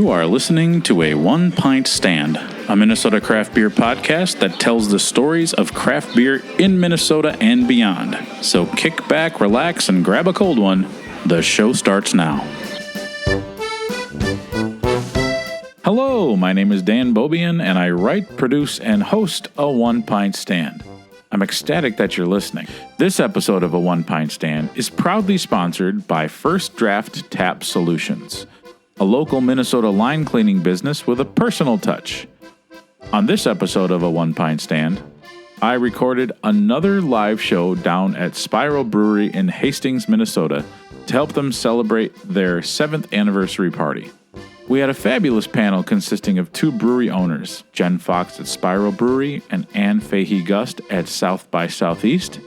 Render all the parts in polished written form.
You are listening to a One Pint Stand, a Minnesota craft beer podcast that tells the stories of craft beer in Minnesota and beyond. So kick back, relax, and grab a cold one. The show starts now. Hello, my name is Dan Bobian, and I write, produce, and host a One Pint Stand. I'm ecstatic that you're listening. This episode of a One Pint Stand is proudly sponsored by First Draft Tap Solutions, a local Minnesota line cleaning business with a personal touch. On this episode of a One Pint Stand, I recorded another live show down at Spiral Brewery in Hastings, Minnesota, to help them celebrate their 7th anniversary party. We had a fabulous panel consisting of two brewery owners, Jen Fox at Spiral Brewery and Ann Fahey-Gust at South by Southeast,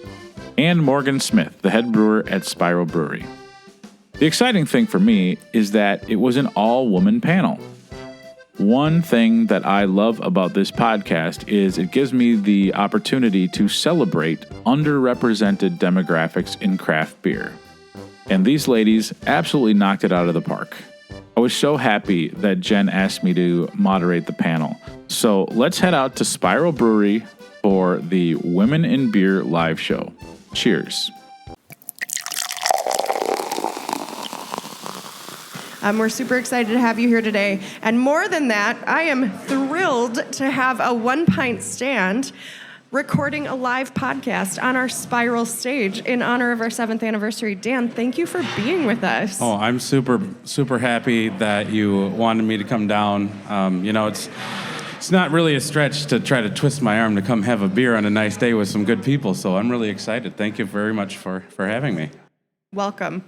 and Morgan Smith, the head brewer at Spiral Brewery. The exciting thing for me is that it was an all-woman panel. One thing that I love about this podcast is it gives me the opportunity to celebrate underrepresented demographics in craft beer. And these ladies absolutely knocked it out of the park. I was so happy that Jen asked me to moderate the panel. So let's head out to Spiral Brewery for the Women in Beer live show. Cheers. We're super excited to have you here today. And more than that, I am thrilled to have a One Pint Stand recording a live podcast on our Spiral stage in honor of our 7th anniversary. Dan, thank you for being with us. Oh, I'm super happy that you wanted me to come down. It's not really a stretch to try to twist my arm to come have a beer on a nice day with some good people, so I'm really excited. Thank you very much for having me. Welcome.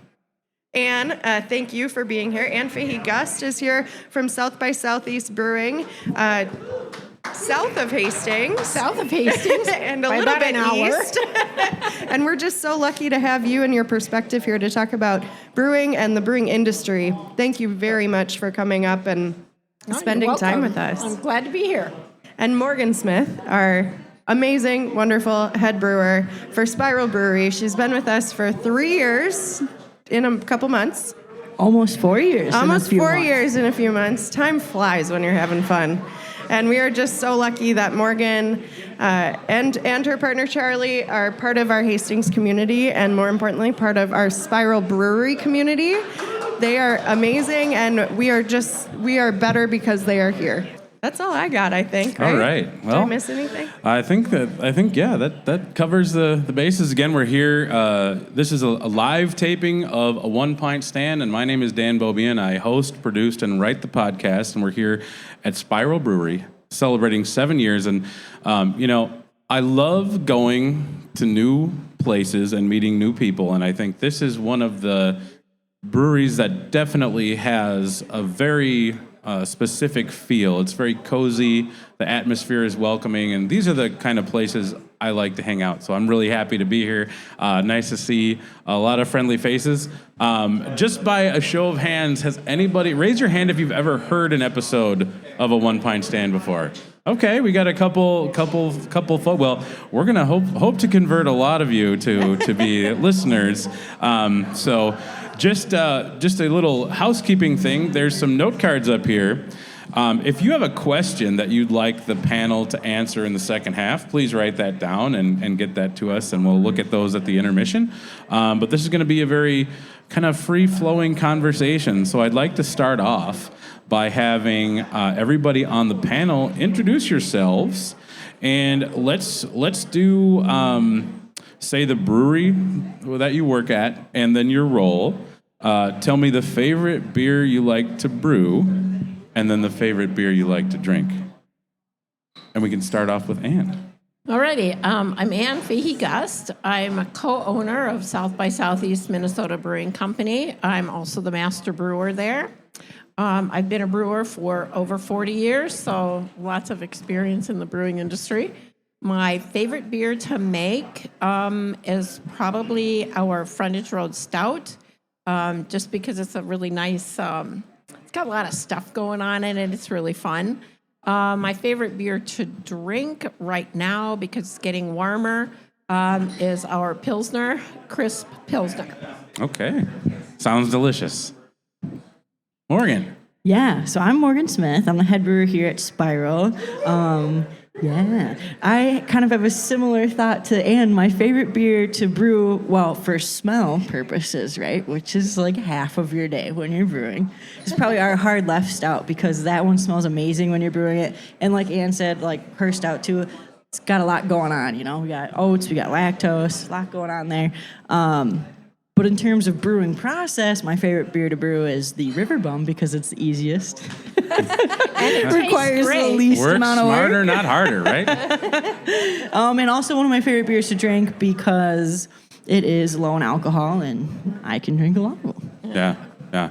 Ann, thank you for being here. Ann Fahey-Gust is here from South by Southeast Brewing, south of Hastings. South of Hastings. And a little bit east. And we're just so lucky to have you and your perspective here to talk about brewing and the brewing industry. Thank you very much for coming up and spending time with us. I'm glad to be here. And Morgan Smith, our amazing, wonderful head brewer for Spiral Brewery. She's been with us for 3 years in a couple months. Almost 4 years. Almost 4 years in a few months. Time flies when you're having fun. And we are just so lucky that Morgan and her partner Charlie are part of our Hastings community, and more importantly, part of our Spiral Brewery community. They are amazing, and we are better because they are here. That's all I got, I think. Right? All right. Well, did I miss anything? I think that covers the bases. Again, we're here. This is a live taping of a One Pint Stand, and my name is Dan Bobian. I host, produced, and write the podcast, and we're here at Spiral Brewery celebrating 7 years. And I love going to new places and meeting new people, and I think this is one of the breweries that definitely has a very specific feel. It's very cozy. The atmosphere is welcoming, and these are the kind of places I like to hang out. So I'm really happy to be here. Nice to see a lot of friendly faces. Just by a show of hands, has anybody raise your hand if you've ever heard an episode of a One Pint Stand before? Okay, we got a couple folk. Well, we're gonna hope to convert a lot of you to be listeners. So. Just a little housekeeping thing. There's some note cards up here. If you have a question that you'd like the panel to answer in the second half, please write that down and get that to us, and we'll look at those at the intermission. But this is going to be a very kind of free-flowing conversation. So I'd like to start off by having everybody on the panel introduce yourselves, and let's do say the brewery that you work at, and then your role. Tell me the favorite beer you like to brew, and then the favorite beer you like to drink. And we can start off with Ann. Alrighty, I'm Ann Fahey-Gust. I'm a co-owner of South by Southeast Minnesota Brewing Company. I'm also the master brewer there. I've been a brewer for over 40 years, so lots of experience in the brewing industry. My favorite beer to make is probably our Frontage Road Stout, just because it's a really nice, it's got a lot of stuff going on in it. It's really fun. My favorite beer to drink right now, because it's getting warmer, is our Pilsner, crisp Pilsner. Okay. Sounds delicious. Morgan. Yeah, so I'm Morgan Smith. I'm the head brewer here at Spiral. Yeah, I kind of have a similar thought to Anne. My favorite beer to brew, well, for smell purposes, right, which is like half of your day when you're brewing, is probably our hard left stout, because that one smells amazing when you're brewing it. And like Anne said, like her stout too, it's got a lot going on, you know. We got oats, we got lactose, a lot going on there. But in terms of brewing process, my favorite beer to brew is the River Bum, because it's the easiest. It Requires the least Work amount of smarter, work. not harder, right? And also one of my favorite beers to drink because it is low in alcohol and I can drink a lot of them. Yeah.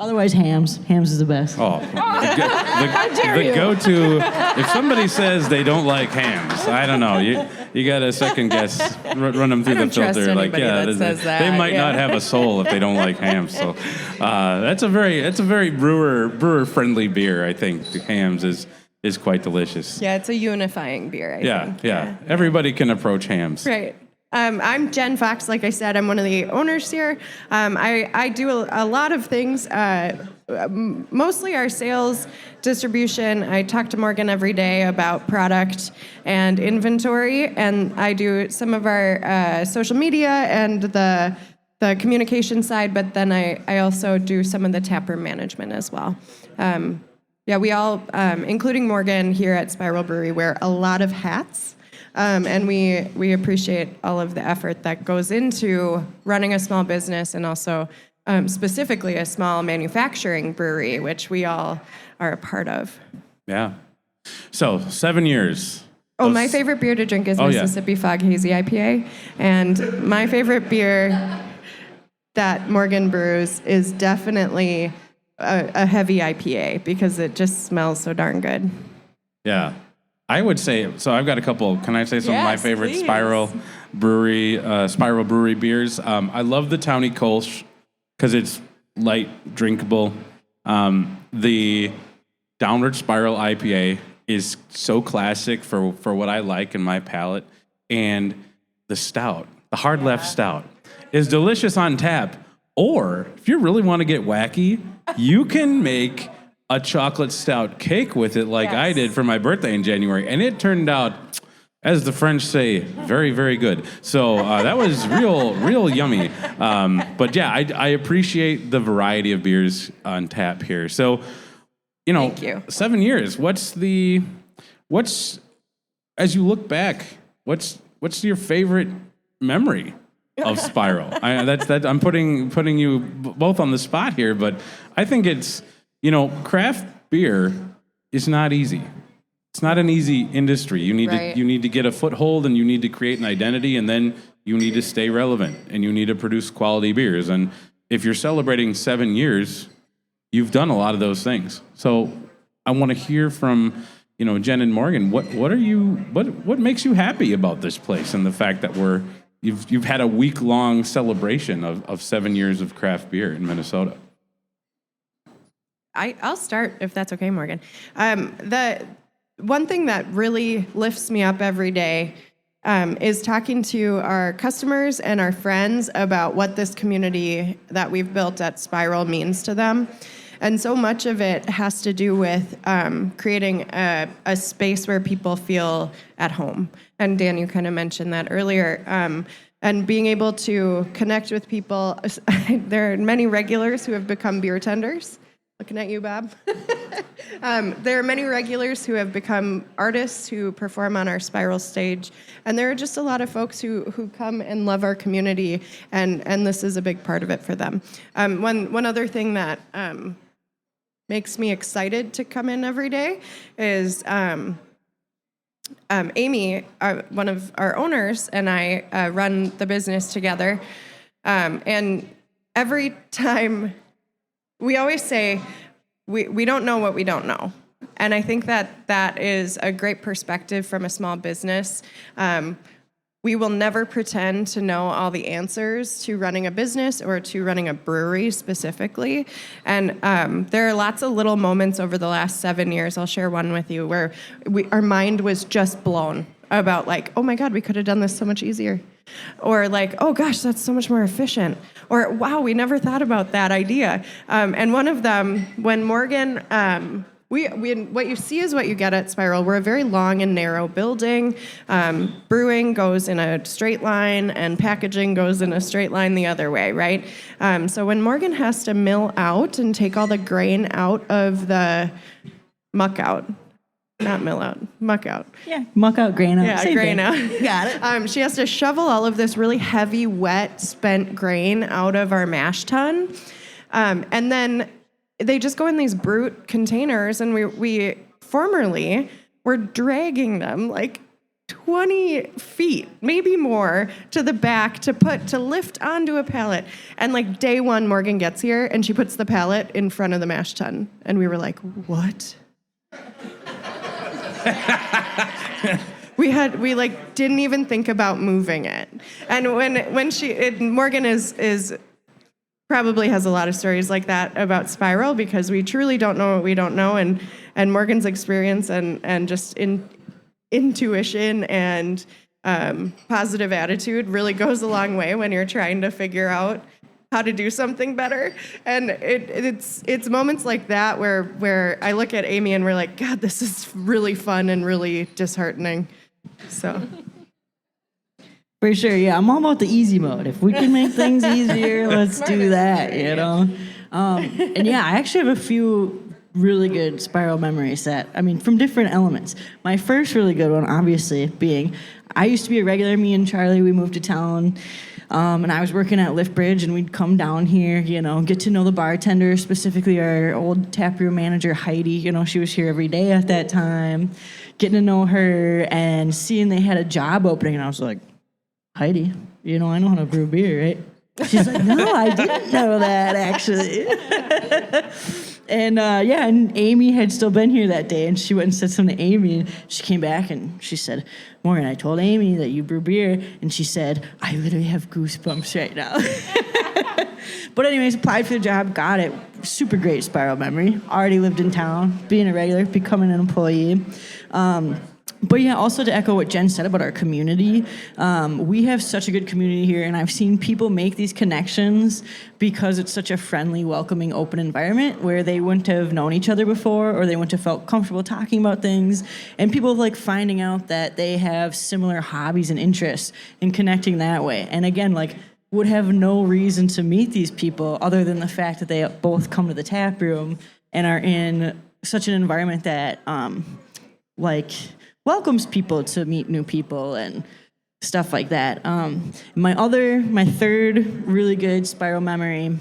Otherwise, Hams. Hams is the best. Oh, the go-to. If somebody says they don't like hams, I don't know. You got to second guess, run them through the trust filter. Like, anybody that says that, they might not have a soul if they don't like hams. So that's a very brewer friendly beer. I think the hams is quite delicious. Yeah, it's a unifying beer, I think. Yeah. Everybody can approach hams. Right. I'm Jen Fox. Like I said, I'm one of the owners here. I do a lot of things, mostly our sales, distribution. I talk to Morgan every day about product and inventory, and I do some of our social media and the communication side, but then I also do some of the taproom management as well. Yeah, we all, including Morgan here at Spiral Brewery, wear a lot of hats. And we appreciate all of the effort that goes into running a small business, and also specifically a small manufacturing brewery, which we all are a part of. Yeah. So 7 years. Oh, my favorite beer to drink is Mississippi Fog Hazy IPA. And my favorite beer that Morgan brews is definitely a heavy IPA, because it just smells so darn good. Yeah. I would say, so I've got a couple, can I say some of my Yes, favorite please. Spiral Brewery beers? I love the Townie Kolsch because it's light, drinkable. The Downward Spiral IPA is so classic for what I like in my palate. And the stout, the hard left stout, is delicious on tap. Or if you really want to get wacky, you can make a chocolate stout cake with it, like I did for my birthday in January, and it turned out, as the French say, very, very good. So that was real yummy. But yeah, I appreciate the variety of beers on tap here. So, Thank you. 7 years. As you look back, what's your favorite memory of Spiral? I'm putting you both on the spot here, but I think it's, craft beer is not easy. It's not an easy industry. You need to get a foothold, and you need to create an identity, and then you need to stay relevant, and you need to produce quality beers. And if you're celebrating 7 years, you've done a lot of those things. So I want to hear from, Jen and Morgan. What makes you happy about this place, and the fact that you've had a week-long celebration of 7 years of craft beer in Minnesota? I'll start, if that's okay, Morgan. The one thing that really lifts me up every day is talking to our customers and our friends about what this community that we've built at Spiral means to them. And so much of it has to do with creating a space where people feel at home. And Dan, you kind of mentioned that earlier. And being able to connect with people. There are many regulars who have become beer tenders. Looking at you, Bob. There are many regulars who have become artists who perform on our Spiral stage. And there are just a lot of folks who come and love our community, and this is a big part of it for them. One other thing that makes me excited to come in every day is Amy, one of our owners, and I run the business together. And every time... we always say, we don't know what we don't know. And I think that is a great perspective from a small business. We will never pretend to know all the answers to running a business or to running a brewery specifically. And there are lots of little moments over the last 7 years, I'll share one with you, where our mind was just blown about like, oh my God, we could have done this so much easier. Or like, oh gosh, that's so much more efficient. Or wow, we never thought about that idea. And one of them, when Morgan, we what you see is what you get at Spiral. We're a very long and narrow building. Brewing goes in a straight line, and packaging goes in a straight line the other way, right? So when Morgan has to mill out and take all the grain out of the muck out, not mill out, muck out. Yeah, muck out, grain out. Yeah, Same grain thing. out. You got it. She has to shovel all of this really heavy, wet, spent grain out of our mash tun. And then they just go in these brute containers, and we formerly were dragging them like 20 feet, maybe more, to the back to lift onto a pallet. And like day one, Morgan gets here, and she puts the pallet in front of the mash tun. And we were like, what? We like didn't even think about moving it. And when Morgan is probably has a lot of stories like that about Spiral, because we truly don't know what we don't know, and Morgan's experience and just intuition and positive attitude really goes a long way when you're trying to figure out how to do something better. And it's moments like that where I look at Amy and we're like, God, this is really fun and really disheartening. So For sure, yeah. I'm all about the easy mode. If we can make things easier, let's do that, you know? And yeah, I actually have a few really good Spiral memories from different elements. My first really good one, obviously, being I used to be a regular. Me and Charlie, we moved to town. And I was working at Liftbridge, and we'd come down here, get to know the bartender, specifically our old taproom manager, Heidi. She was here every day at that time, getting to know her and seeing they had a job opening. And I was like, Heidi, I know how to brew beer, right? She's like, no, I didn't know that, actually. And and Amy had still been here that day, and she went and said something to Amy, and she came back and she said, Morgan, I told Amy that you brew beer, and she said, I literally have goosebumps right now. But anyways, applied for the job, got it. Super great Spiral memory. Already lived in town, being a regular, becoming an employee. But yeah, also to echo what Jen said about our community, we have such a good community here, and I've seen people make these connections because it's such a friendly, welcoming, open environment where they wouldn't have known each other before, or they wouldn't have felt comfortable talking about things, and people like finding out that they have similar hobbies and interests and connecting that way. And again, would have no reason to meet these people other than the fact that they both come to the tap room and are in such an environment that welcomes people to meet new people and stuff like that. My third really good Spiral memory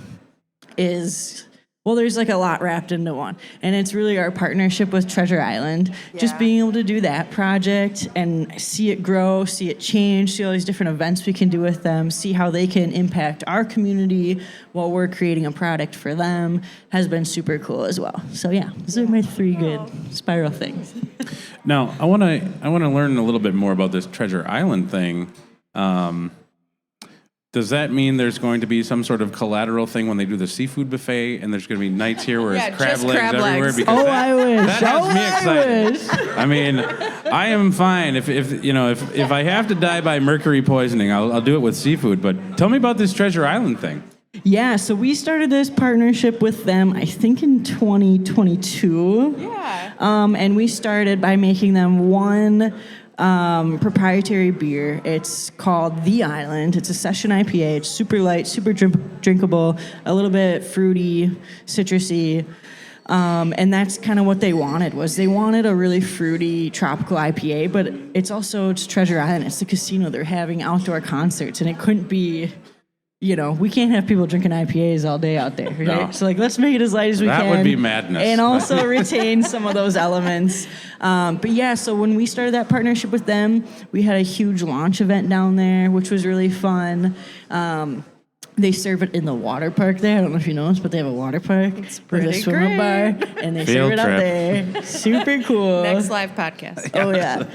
is, there's a lot wrapped into one, and it's really our partnership with Treasure Island. Yeah. Just being able to do that project and see it grow, see it change, see all these different events we can do with them, see how they can impact our community while we're creating a product for them has been super cool as well. So yeah, those are my three good Spiral things. Now, I want to learn a little bit more about this Treasure Island thing. Does that mean there's going to be some sort of collateral thing when they do the seafood buffet, and there's going to be nights here where it's crab legs everywhere? Because I wish. That has me excited. I mean, I am fine if I have to die by mercury poisoning, I'll do it with seafood. But tell me about this Treasure Island thing. Yeah, so we started this partnership with them, I think, in 2022. Yeah. And we started by making them one proprietary beer. It's called The Island. It's a session IPA. It's super light, super drinkable, a little bit fruity, citrusy. And that's kind of what they wanted. They wanted a really fruity tropical IPA, but it's Treasure Island. It's the casino. They're having outdoor concerts, and it couldn't be... we can't have people drinking IPAs all day out there, right? No. So, let's make it as light as we can. That would be madness. And also retain some of those elements. But yeah, so when we started that partnership with them, we had a huge launch event down there, which was really fun. They serve it in the water park there. I don't know if you know this, but they have a water park. It's pretty with a swim bar, and they serve it out there. Super cool. Next live podcast. Oh, yeah.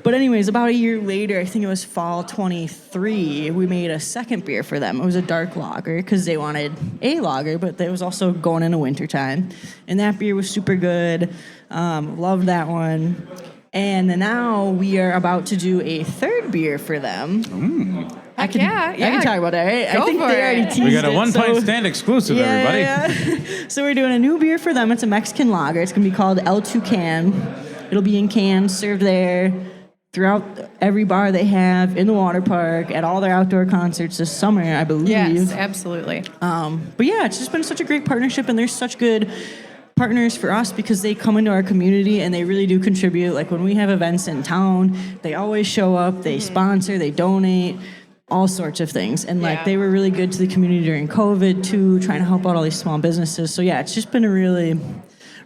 But anyways, about a year later, I think it was fall 23, we made a second beer for them. It was a dark lager because they wanted a lager, but it was also going into wintertime. And that beer was super good. Loved that one. And now we are about to do a third beer for them. I can yeah. talk about that, right? Go I think for they already it. teased We got a it, one so- pint stand exclusive, everybody. Yeah. So we're doing a new beer for them. It's a Mexican lager. It's gonna be called El Tucan. It'll be in cans, served there throughout every bar they have in the water park, at all their outdoor concerts this summer, I believe. Yes, absolutely. But yeah, it's just been such a great partnership, and they're such good partners for us because they come into our community and they really do contribute. Like when we have events in town, they always show up, they sponsor, they donate, all sorts of things. And like Yeah. they were really good to the community during COVID too, trying to help out all these small businesses. So yeah, it's just been a really,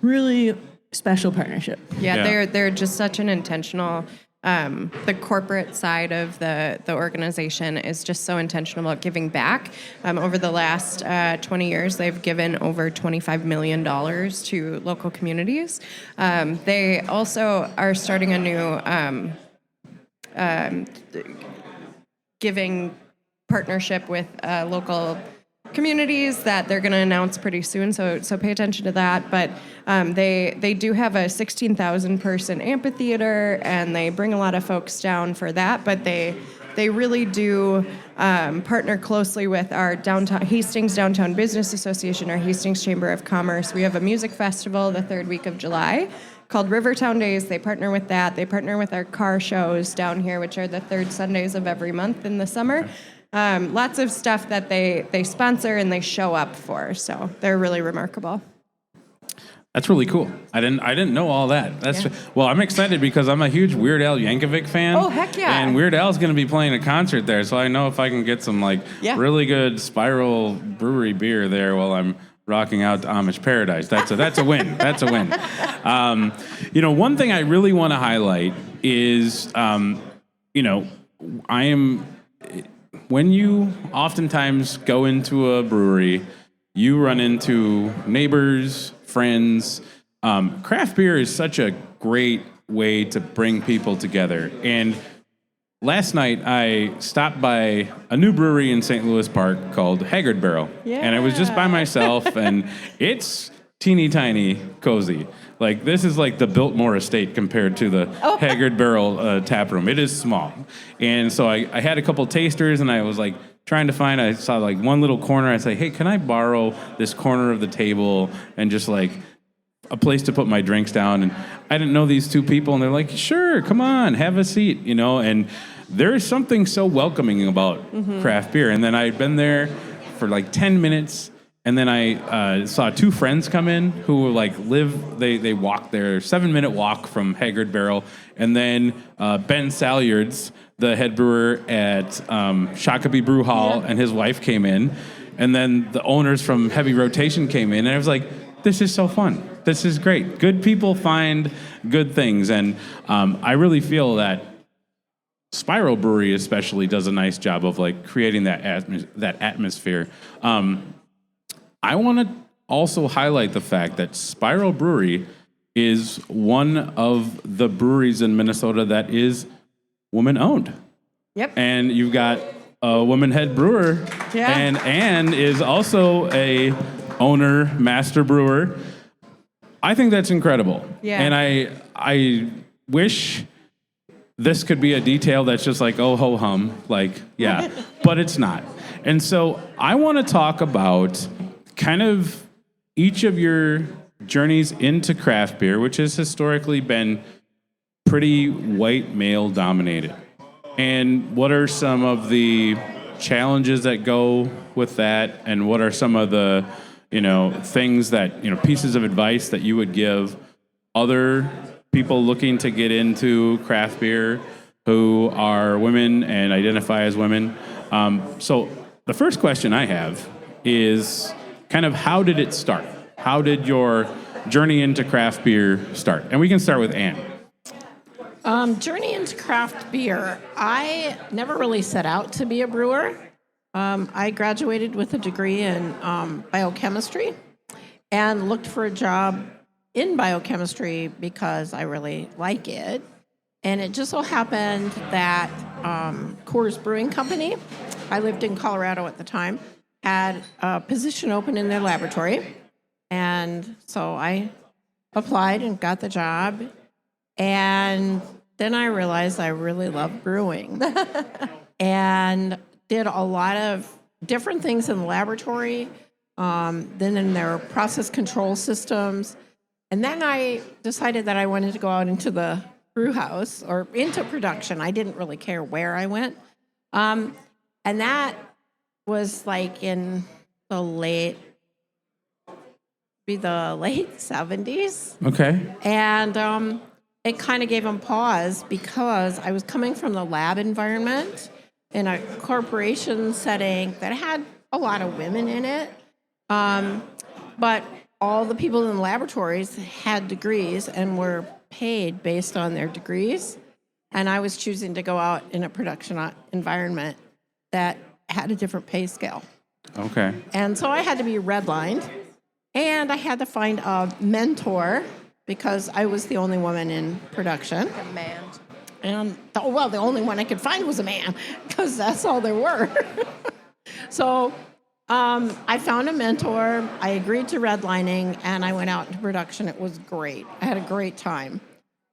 really special partnership. Yeah, they're just such an intentional. The corporate side of the organization is just so intentional about giving back. Over the last 20 years, they've given over $25 million to local communities. They also are starting a new giving partnership with local communities that they're going to announce pretty soon, so pay attention to that. But they do have a 16,000 person amphitheater, and they bring a lot of folks down for that. But they really do partner closely with our Hastings Downtown Business Association, our Hastings Chamber of Commerce. We have a music festival the third week of July called Rivertown Days. They partner with that. They partner with our car shows down here, which are the third Sundays of every month in the summer. Lots of stuff that they sponsor and they show up for, so they're really remarkable. That's really cool. I didn't know all that. That's Yeah. Well, I'm excited because I'm a huge Weird Al Yankovic fan. Oh, heck yeah. And Weird Al's going to be playing a concert there, so I know if I can get some really good Spiral Brewery beer there while I'm rocking out to Amish Paradise. That's a win. That's a win. One thing I really want to highlight is, when you oftentimes go into a brewery, you run into neighbors, friends. Craft beer is such a great way to bring people together. And last night, I stopped by a new brewery in St. Louis Park called Haggard Barrel. Yeah. And I was just by myself, and it's teeny tiny, cozy. Like, this is like the Biltmore estate compared to the Haggard Barrel tap room. It is small. And so I had a couple tasters, and I was like trying to find, I saw like one little corner. I say, hey, can I borrow this corner of the table and just like a place to put my drinks down? And I didn't know these two people, and they're like, sure, come on, have a seat, and there's something so welcoming about craft beer. And then I'd been there for like 10 minutes, and then I saw two friends come in who they walk their 7-minute walk from Haggard Barrel. And then Ben Salyards, the head brewer at Shakopee Brew Hall, and his wife came in. And then the owners from Heavy Rotation came in, and I was like, this is so fun. This is great. Good people find good things. And I really feel that Spiral Brewery especially does a nice job of like creating that atmosphere. I want to also highlight the fact that Spiral Brewery is one of the breweries in Minnesota that is woman-owned. Yep. And you've got a woman head brewer, and Anne is also a owner, master brewer. I think that's incredible. Yeah. And I wish this could be a detail that's just like, oh, ho hum, like, yeah, but it's not. And so I want to talk about kind of each of your journeys into craft beer, which has historically been pretty white male dominated. And what are some of the challenges that go with that? And what are some of the, things that, pieces of advice that you would give other people looking to get into craft beer who are women and identify as women? So the first question I have is kind of, how did it start? How did your journey into craft beer start? And we can start with Anne. Journey into craft beer. I never really set out to be a brewer. I graduated with a degree in biochemistry and looked for a job in biochemistry because I really like it. And it just so happened that Coors Brewing Company, I lived in Colorado at the time, had a position open in their laboratory. And so I applied and got the job. And then I realized I really love brewing. And did a lot of different things in the laboratory, then in their process control systems. And then I decided that I wanted to go out into the brew house or into production. I didn't really care where I went. And that was like in the late 70s. Okay. And it kind of gave them pause because I was coming from the lab environment in a corporation setting that had a lot of women in it. But all the people in the laboratories had degrees and were paid based on their degrees. And I was choosing to go out in a production environment that had a different pay scale. Okay. And so I had to be redlined, and I had to find a mentor because I was the only woman in production. A man. And, the only one I could find was a man because that's all there were. So I found a mentor. I agreed to redlining, and I went out into production. It was great. I had a great time.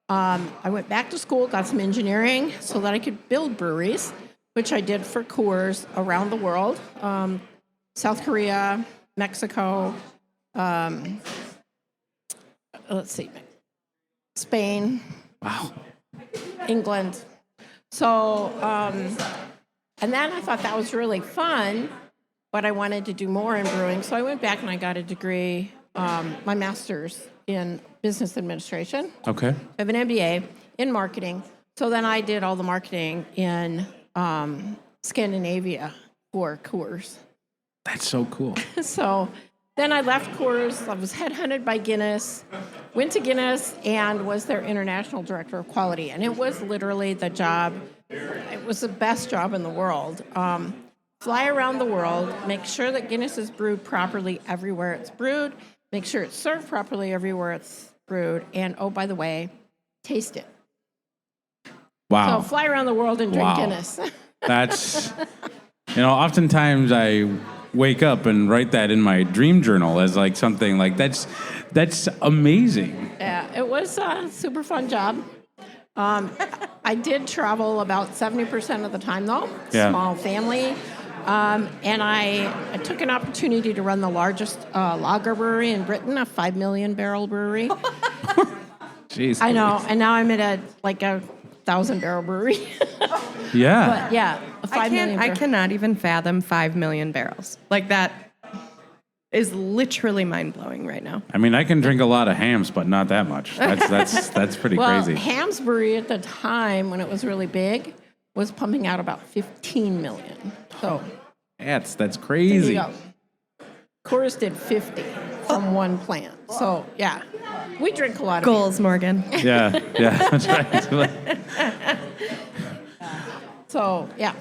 I went back to school, got some engineering so that I could build breweries, which I did for Coors around the world. South Korea, Mexico, Spain. Wow. England. So, and then I thought that was really fun, but I wanted to do more in brewing. So I went back and I got a degree, my master's in business administration. Okay. I have an MBA in marketing. So then I did all the marketing in Scandinavia for Coors. That's so cool. So then I left Coors. I was headhunted by Guinness, went to Guinness, and was their international director of quality. And it was literally the job. It was the best job in the world. Fly around the world, make sure that Guinness is brewed properly everywhere it's brewed, make sure it's served properly everywhere it's brewed, and oh, by the way, taste it. Wow. So fly around the world and drink Wow. Guinness. That's, oftentimes I wake up and write that in my dream journal as like something like that's amazing. Yeah, it was a super fun job. I did travel about 70% of the time, though. Yeah. Small family. And I took an opportunity to run the largest lager brewery in Britain, a 5 million barrel brewery. Jeez. I know. And now I'm at a 1,000 barrel brewery. Yeah. But yeah, a 5 million I barrel. cannot even fathom 5 million barrels. Like that is literally mind-blowing right now. I mean, I can drink a lot of hams, but not that much. That's pretty Well, crazy. Ham's Brewery at the time, when it was really big, was pumping out about 15 million. So That's there crazy. you go. Coors did 50 from one plant. So, yeah, we drink a lot of Goals, Morgan. Yeah, that's right. So, yeah.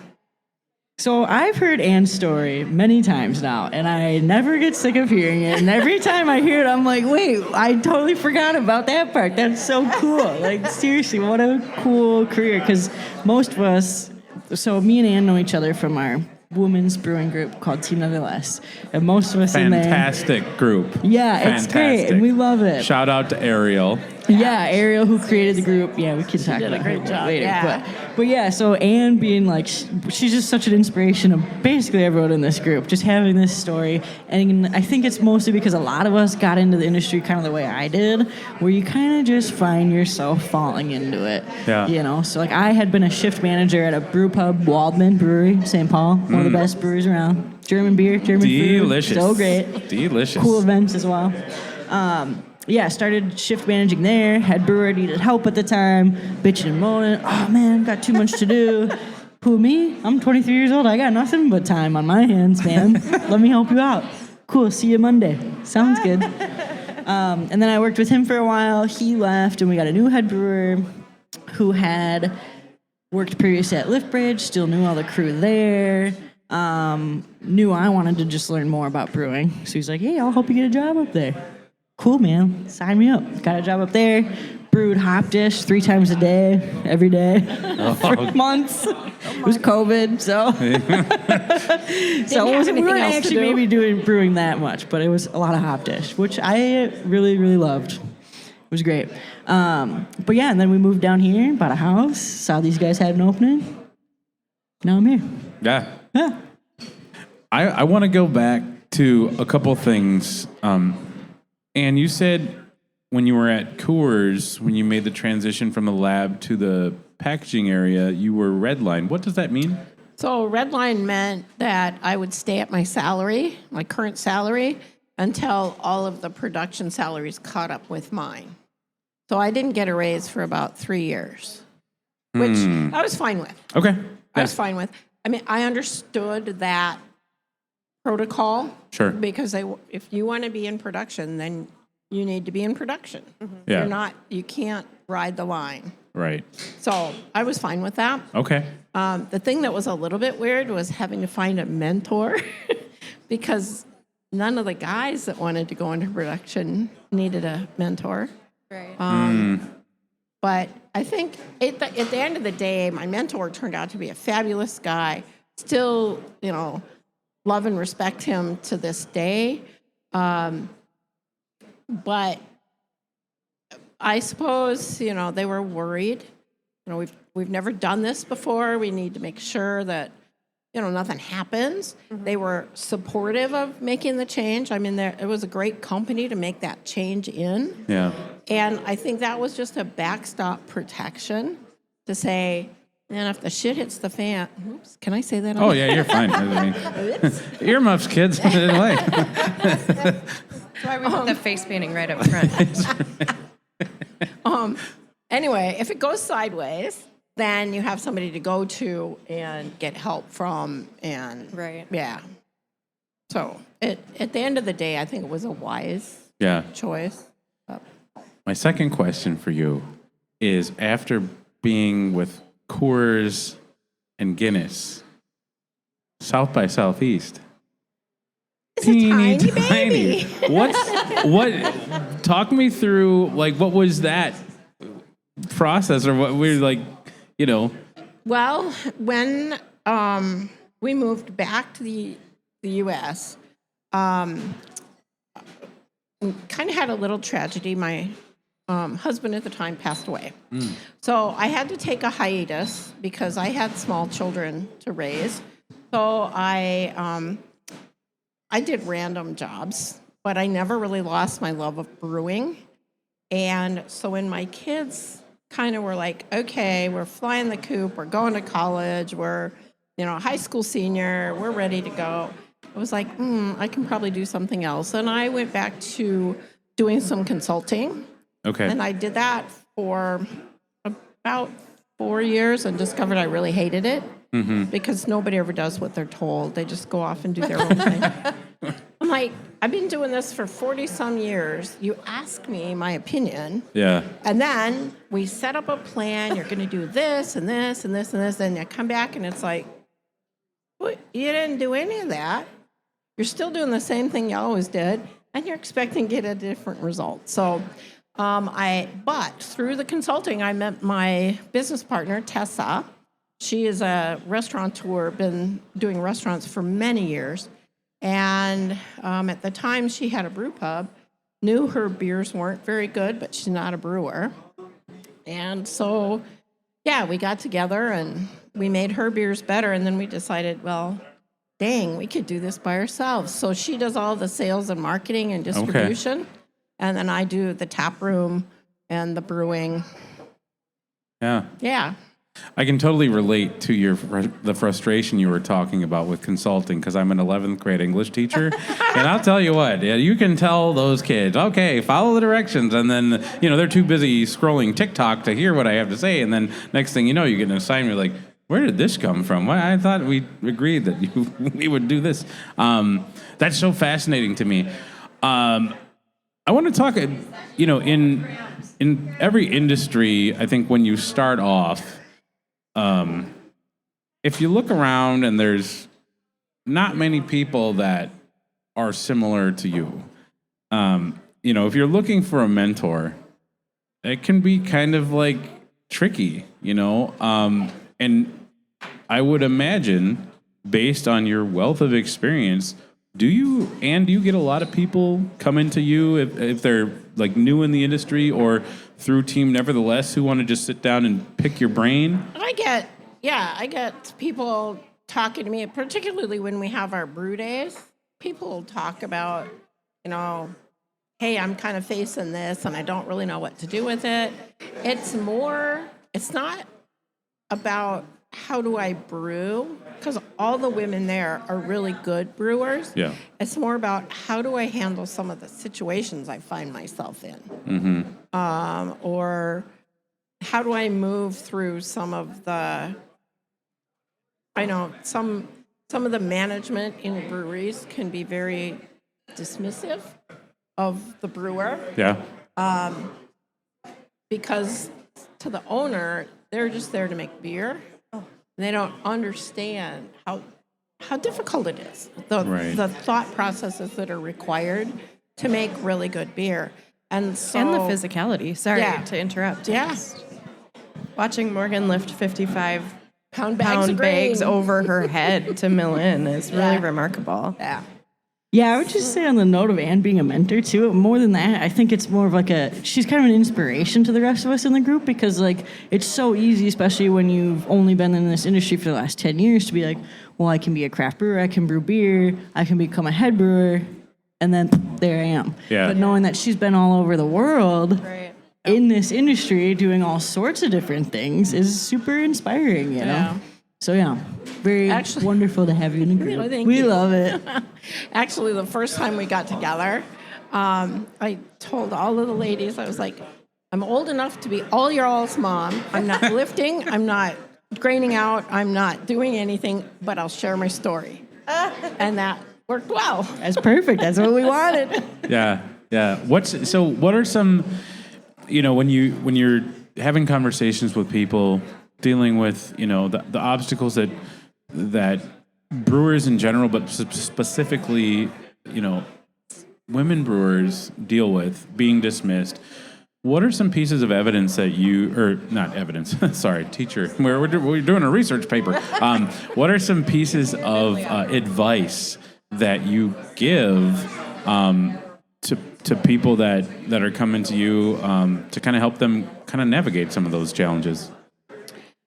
So I've heard Anne's story many times now, and I never get sick of hearing it. And every time I hear it, I'm like, wait, I totally forgot about that part. That's so cool. Like, seriously, what a cool career. Because most of us, so me and Anne know each other from our women's brewing group called Team Nevertheless. And most of us in there. Fantastic group. Yeah, it's great, and we love it. Shout out to Ariel. Yeah, Ariel, who created the group. Yeah, we can talk did a about great her job, later. yeah. But yeah, so Anne being like, she's just such an inspiration of basically everyone in this group, just having this story. And I think it's mostly because a lot of us got into the industry kind of the way I did, where you kind of just find yourself falling into it. Yeah. You know, so like I had been a shift manager at a brew pub, Waldman Brewery, St. Paul, one of the best breweries around. German beer, German Delicious. food. So great. Delicious. Cool events as well. Yeah, started shift managing there. Head brewer needed help at the time. Bitching and moaning. Oh man, got too much to do. Who, me? I'm 23 years old. I got nothing but time on my hands, man. Let me help you out. Cool, see you Monday. Sounds good. And then I worked with him for a while. He left, and we got a new head brewer who had worked previously at Liftbridge, still knew all the crew there. Knew I wanted to just learn more about brewing. So he's like, hey, I'll help you get a job up there. Cool, man. Sign me up. Got a job up there. Brewed hop dish 3 times a day, every day, for months. It was COVID, so we weren't actually maybe brewing that much, but it was a lot of hop dish, which I really, really loved. It was great. But yeah, and then we moved down here, bought a house, saw these guys had an opening. Now I'm here. Yeah. I want to go back to a couple things. And you said when you were at Coors, when you made the transition from the lab to the packaging area, you were redline. What does that mean? So redline meant that I would stay at my salary, my current salary, until all of the production salaries caught up with mine. So I didn't get a raise for about 3 years, which I was fine with. Okay. I was fine with. I mean, I understood that protocol. Sure. Because if you want to be in production, then you need to be in production. Yeah. You can't ride the line. Right. So I was fine with that. Okay. The thing that was a little bit weird was having to find a mentor because none of the guys that wanted to go into production needed a mentor. Right. But I think at the end of the day, my mentor turned out to be a fabulous guy. Still, love and respect him to this day. But I suppose, they were worried. We've never done this before. We need to make sure that, nothing happens. They were supportive of making the change. I mean, it was a great company to make that change in. Yeah. And I think that was just a backstop protection to say, man, if the shit hits the fan, oops, can I say that? Oh, yeah, you're fine. I mean, earmuffs, kids. Anyway. That's why we put the face painting right up front. Anyway, if it goes sideways, then you have somebody to go to and get help from. And Right. Yeah. So at the end of the day, I think it was a wise Yeah. choice. My second question for you is after being with Coors and Guinness, South by Southeast. It's a tiny baby. Talk me through, what was that process or what we're Well, when we moved back to the U.S., kind of had a little tragedy. My husband at the time passed away. So I had to take a hiatus because I had small children to raise. So I did random jobs, but I never really lost my love of brewing. And so when my kids kind of were like, okay, we're flying the coop, we're going to college, we're, high school senior, we're ready to go. I was like, I can probably do something else. And I went back to doing some consulting. Okay. And I did that for about 4 years and discovered I really hated it because nobody ever does what they're told. They just go off and do their own thing. I'm like, I've been doing this for 40-some years. You ask me my opinion. Yeah. And then we set up a plan. You're going to do this and this and this and this. And you come back and it's like, well, you didn't do any of that. You're still doing the same thing you always did. And you're expecting to get a different result. So but through the consulting, I met my business partner, Tessa. She is a restaurateur, been doing restaurants for many years. And at the time, she had a brew pub, knew her beers weren't very good, but she's not a brewer. And so, we got together and we made her beers better. And then we decided, well, dang, we could do this by ourselves. So she does all the sales and marketing and distribution. Okay. And then I do the tap room and the brewing. Yeah. Yeah. I can totally relate to the frustration you were talking about with consulting because I'm an 11th grade English teacher. And I'll tell you what, you can tell those kids, okay, follow the directions. And then, they're too busy scrolling TikTok to hear what I have to say. And then next thing you know, you get an assignment like, where did this come from? Well, I thought we agreed that we would do this. That's so fascinating to me. I want to talk, in every industry, I think when you start off, if you look around and there's not many people that are similar to you, if you're looking for a mentor, it can be kind of tricky, and I would imagine based on your wealth of experience, do you get a lot of people come into you if they're new in the industry or through Team Nevertheless who want to just sit down and pick your brain? I get people talking to me, particularly when we have our brew days, people will talk about, hey, I'm kind of facing this and I don't really know what to do with it. It's not about how do I brew, because all the women there are really good brewers. Yeah. It's more about how do I handle some of the situations I find myself in. Or how do I move through some of the, some of the management in breweries can be very dismissive of the brewer. Yeah. Because to the owner, they're just there to make beer. They don't understand how difficult it is, the thought processes that are required to make really good beer. And so, And the physicality. Sorry to interrupt. Yeah. Watching Morgan lift 55 pound bags bags over her head to mill in is really remarkable. Yeah. Yeah, I would just say on the note of Anne being a mentor too, more than that, I think it's more of like she's kind of an inspiration to the rest of us in the group, because like it's so easy, especially when you've only been in this industry for the last 10 years, to be like, well, I can be a craft brewer, I can brew beer, I can become a head brewer, and then there I am. Yeah. But knowing that she's been all over the world in this industry doing all sorts of different things is super inspiring, you know? So yeah, very wonderful to have you in the group. Really, thank we you. love it. Actually, the first time we got together, I told all of the ladies, I was like, I'm old enough to be all your all's mom. I'm not lifting, I'm not graining out, I'm not doing anything, but I'll share my story. And that worked well. That's perfect. That's what we wanted. Yeah. What are some, when you're having conversations with people, dealing with, the obstacles that brewers in general, but specifically, women brewers deal with, being dismissed. What are some pieces of evidence that not evidence, sorry, teacher, we're doing a research paper. What are some pieces of advice that you give to people that are coming to you to kind of help them kind of navigate some of those challenges?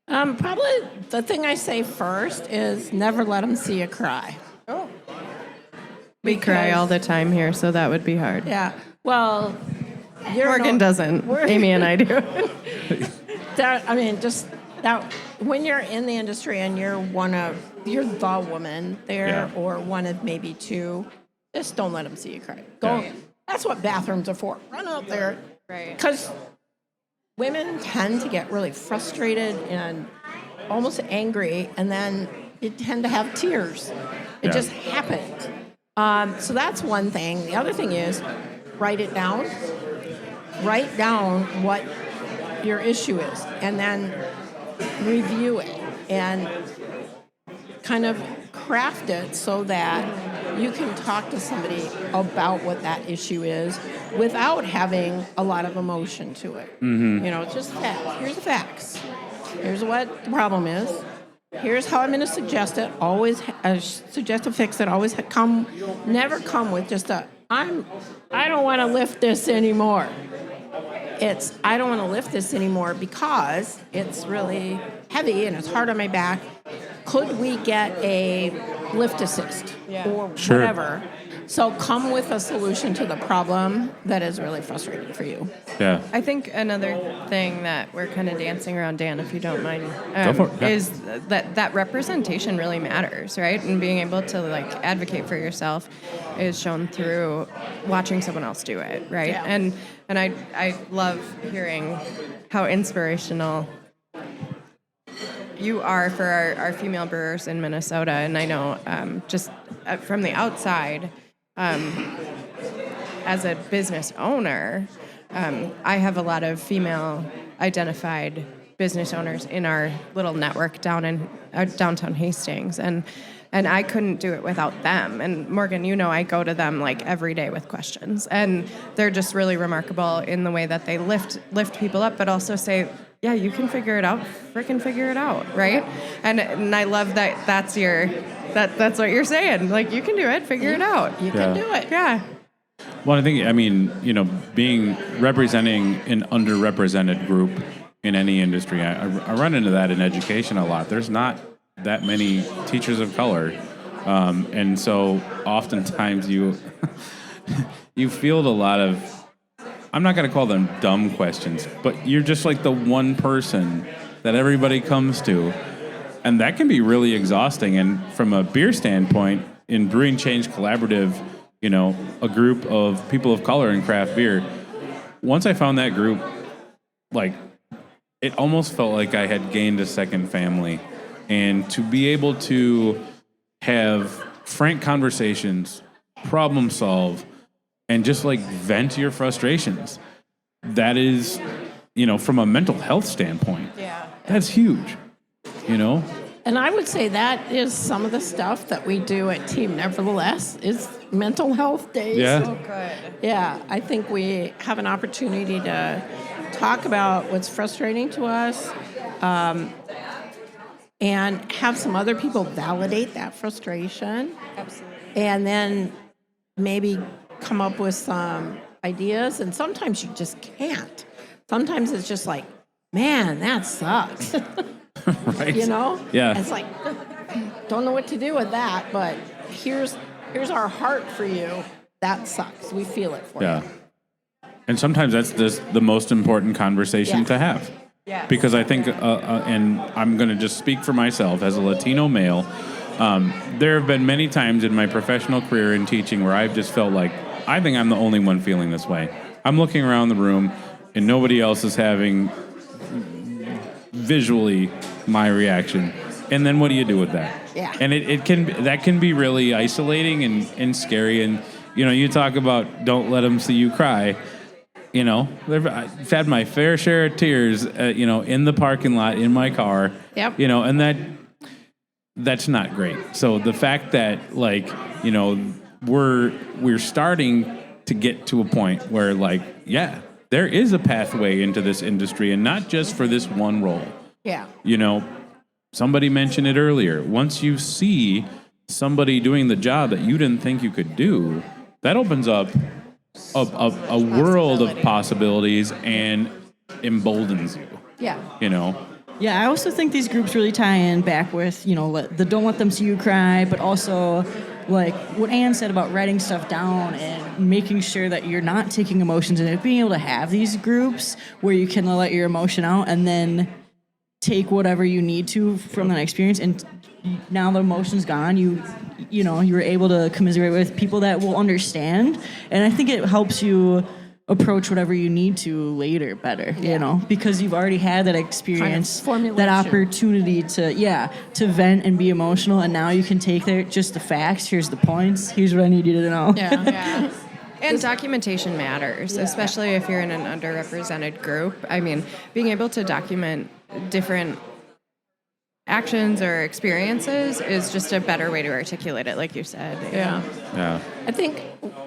Probably the thing I say first is never let them see you cry. We cry all the time here, so that would be hard. Yeah. Well, Morgan doesn't. Amy and I do. When you're in the industry and you're the woman there, or one of maybe two, just don't let them see you cry. Go. Yeah. That's what bathrooms are for. Run out there. Right. Because women tend to get really frustrated and almost angry, and then you tend to have tears. It just happens. So that's one thing. The other thing is write it down. Write down what your issue is, and then review it and kind of craft it so that you can talk to somebody about what that issue is without having a lot of emotion to it. Mm-hmm. Just facts. Here's the facts. Here's what the problem is. Here's how I'm going to suggest it. Always suggest a fix that always never come with just I don't want to lift this anymore. It's, I don't want to lift this anymore because it's really heavy and it's hard on my back. Could we get a lift assist or whatever? So come with a solution to the problem that is really frustrating for you. Yeah. I think another thing that we're kind of dancing around, Dan, if you don't mind, is that representation really matters, right? And being able to advocate for yourself is shown through watching someone else do it, right? Yeah. And I love hearing how inspirational you are for our female brewers in Minnesota. And I know just from the outside, as a business owner, I have a lot of female identified business owners in our little network down in downtown Hastings, and I couldn't do it without them. And Morgan, I go to them every day with questions, and they're just really remarkable in the way that they lift people up, but also say, yeah, you can figure it out, freaking figure it out, right? And I love that that's what you're saying. You can do it, figure it out. You can do it. Yeah. Well, being representing an underrepresented group in any industry, I run into that in education a lot. There's not that many teachers of color. And so oftentimes you field a lot of, I'm not going to call them dumb questions, but you're just like the one person that everybody comes to. And that can be really exhausting. And from a beer standpoint, in Brewing Change Collaborative, a group of people of color in craft beer, once I found that group, like, it almost felt like I had gained a second family. And to be able to have frank conversations, problem solve, and just like vent your frustrations, that is, from a mental health standpoint, that's huge, And I would say that is some of the stuff that we do at Team Nevertheless is mental health days. Yeah. Oh, good. Yeah, I think we have an opportunity to talk about what's frustrating to us, and have some other people validate that frustration. Absolutely. And then maybe come up with some ideas. And sometimes you just can't. Sometimes it's just like, man, that sucks. Right. Yeah. It's like, don't know what to do with that, but here's our heart for you. That sucks. We feel it for you. And sometimes that's the most important conversation to have. Yeah. Because I think, and I'm going to just speak for myself as a Latino male, there have been many times in my professional career in teaching where I've just felt like, I think I'm the only one feeling this way. I'm looking around the room and nobody else is having visually my reaction. And then what do you do with that? Yeah. And that can be really isolating and scary. And, you talk about don't let them see you cry. I've had my fair share of tears, in the parking lot, in my car. Yep. And that's not great. So the fact that, we're starting to get to a point where, there is a pathway into this industry, and not just for this one role. Yeah. Somebody mentioned it earlier. Once you see somebody doing the job that you didn't think you could do, that opens up a world of possibilities and emboldens you. Yeah. Yeah, I also think these groups really tie in back with, the don't let them see you cry, but also like what Ann said about writing stuff down and making sure that you're not taking emotions and being able to have these groups where you can let your emotion out and then take whatever you need to from that experience. And now the emotion's gone, you were able to commiserate with people that will understand. And I think it helps you approach whatever you need to later better, because you've already had that experience, that opportunity to vent and be emotional, and now you can take just the facts, here's the points, here's what I need you to know. Yeah. And documentation matters, especially if you're in an underrepresented group. I mean, being able to document different actions or experiences is just a better way to articulate it, like you said. Yeah. I think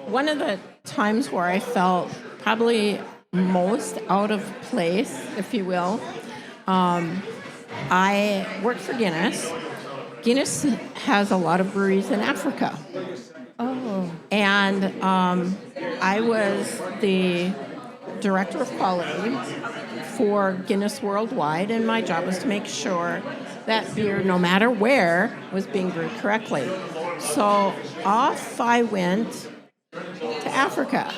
one of the times where I felt probably most out of place, if you will, I worked for Guinness. Guinness has a lot of breweries in Africa. Oh. And I was the director of quality for Guinness Worldwide, and my job was to make sure that beer, no matter where, was being brewed correctly. So off I went to Africa.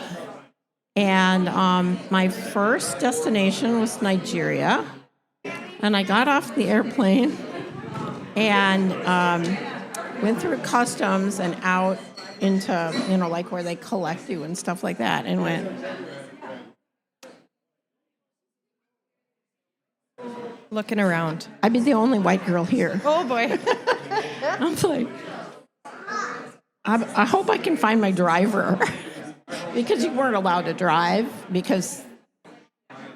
And my first destination was Nigeria. And I got off the airplane and went through customs and out into, where they collect you and stuff like that, and went, Looking around. I'd be the only white girl here. Oh, boy. I'm like, I hope I can find my driver. Because you weren't allowed to drive, because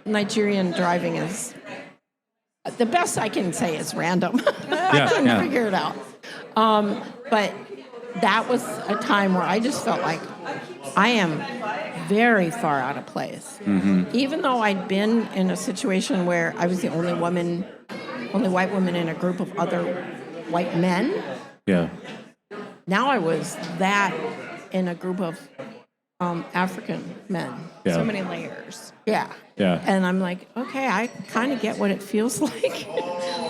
Nigerian driving is, the best I can say is random. I couldn't figure it out. But that was a time where I just felt like I am very far out of place. Mm-hmm. Even though I'd been in a situation where I was the only white woman in a group of other white men. Yeah. Now I was that in a group of African men. Yeah. So many layers. Yeah. Yeah. And I'm like, okay, I kind of get what it feels like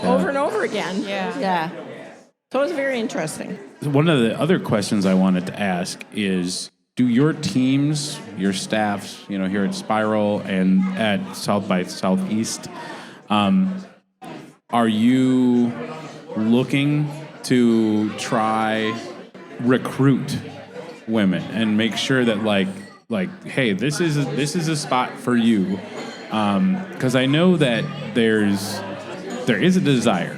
over and over again. Yeah. Yeah. So it was very interesting. One of the other questions I wanted to ask is, do your teams, your staffs, here at Spiral and at South by Southeast, are you looking to try recruit women and make sure that like, hey, this is a spot for you? Because I know that there is a desire,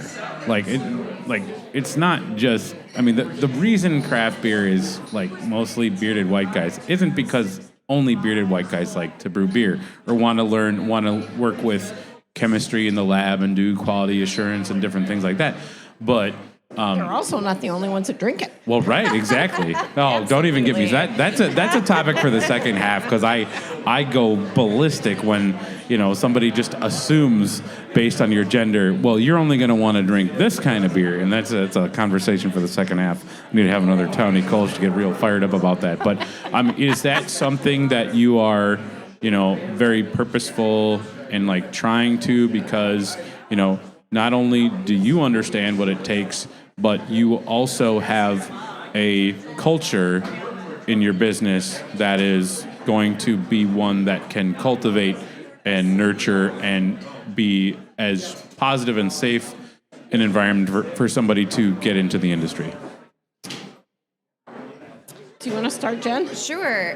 it's not just. I mean, the reason craft beer is like mostly bearded white guys isn't because only bearded white guys like to brew beer or want to work with chemistry in the lab and do quality assurance and different things like that. But they're also not the only ones that drink it. well, right, exactly. Oh, don't even get me that. That's a topic for the second half, because I go ballistic when somebody just assumes based on your gender. Well, you're only going to want to drink this kind of beer, and that's a conversation for the second half. I need to have another Tony Coach to get real fired up about that. But is that something that you are very purposeful in like trying to, because not only do you understand what it takes, but you also have a culture in your business that is going to be one that can cultivate and nurture and be as positive and safe an environment for somebody to get into the industry. Do you want to start, Jen? Sure.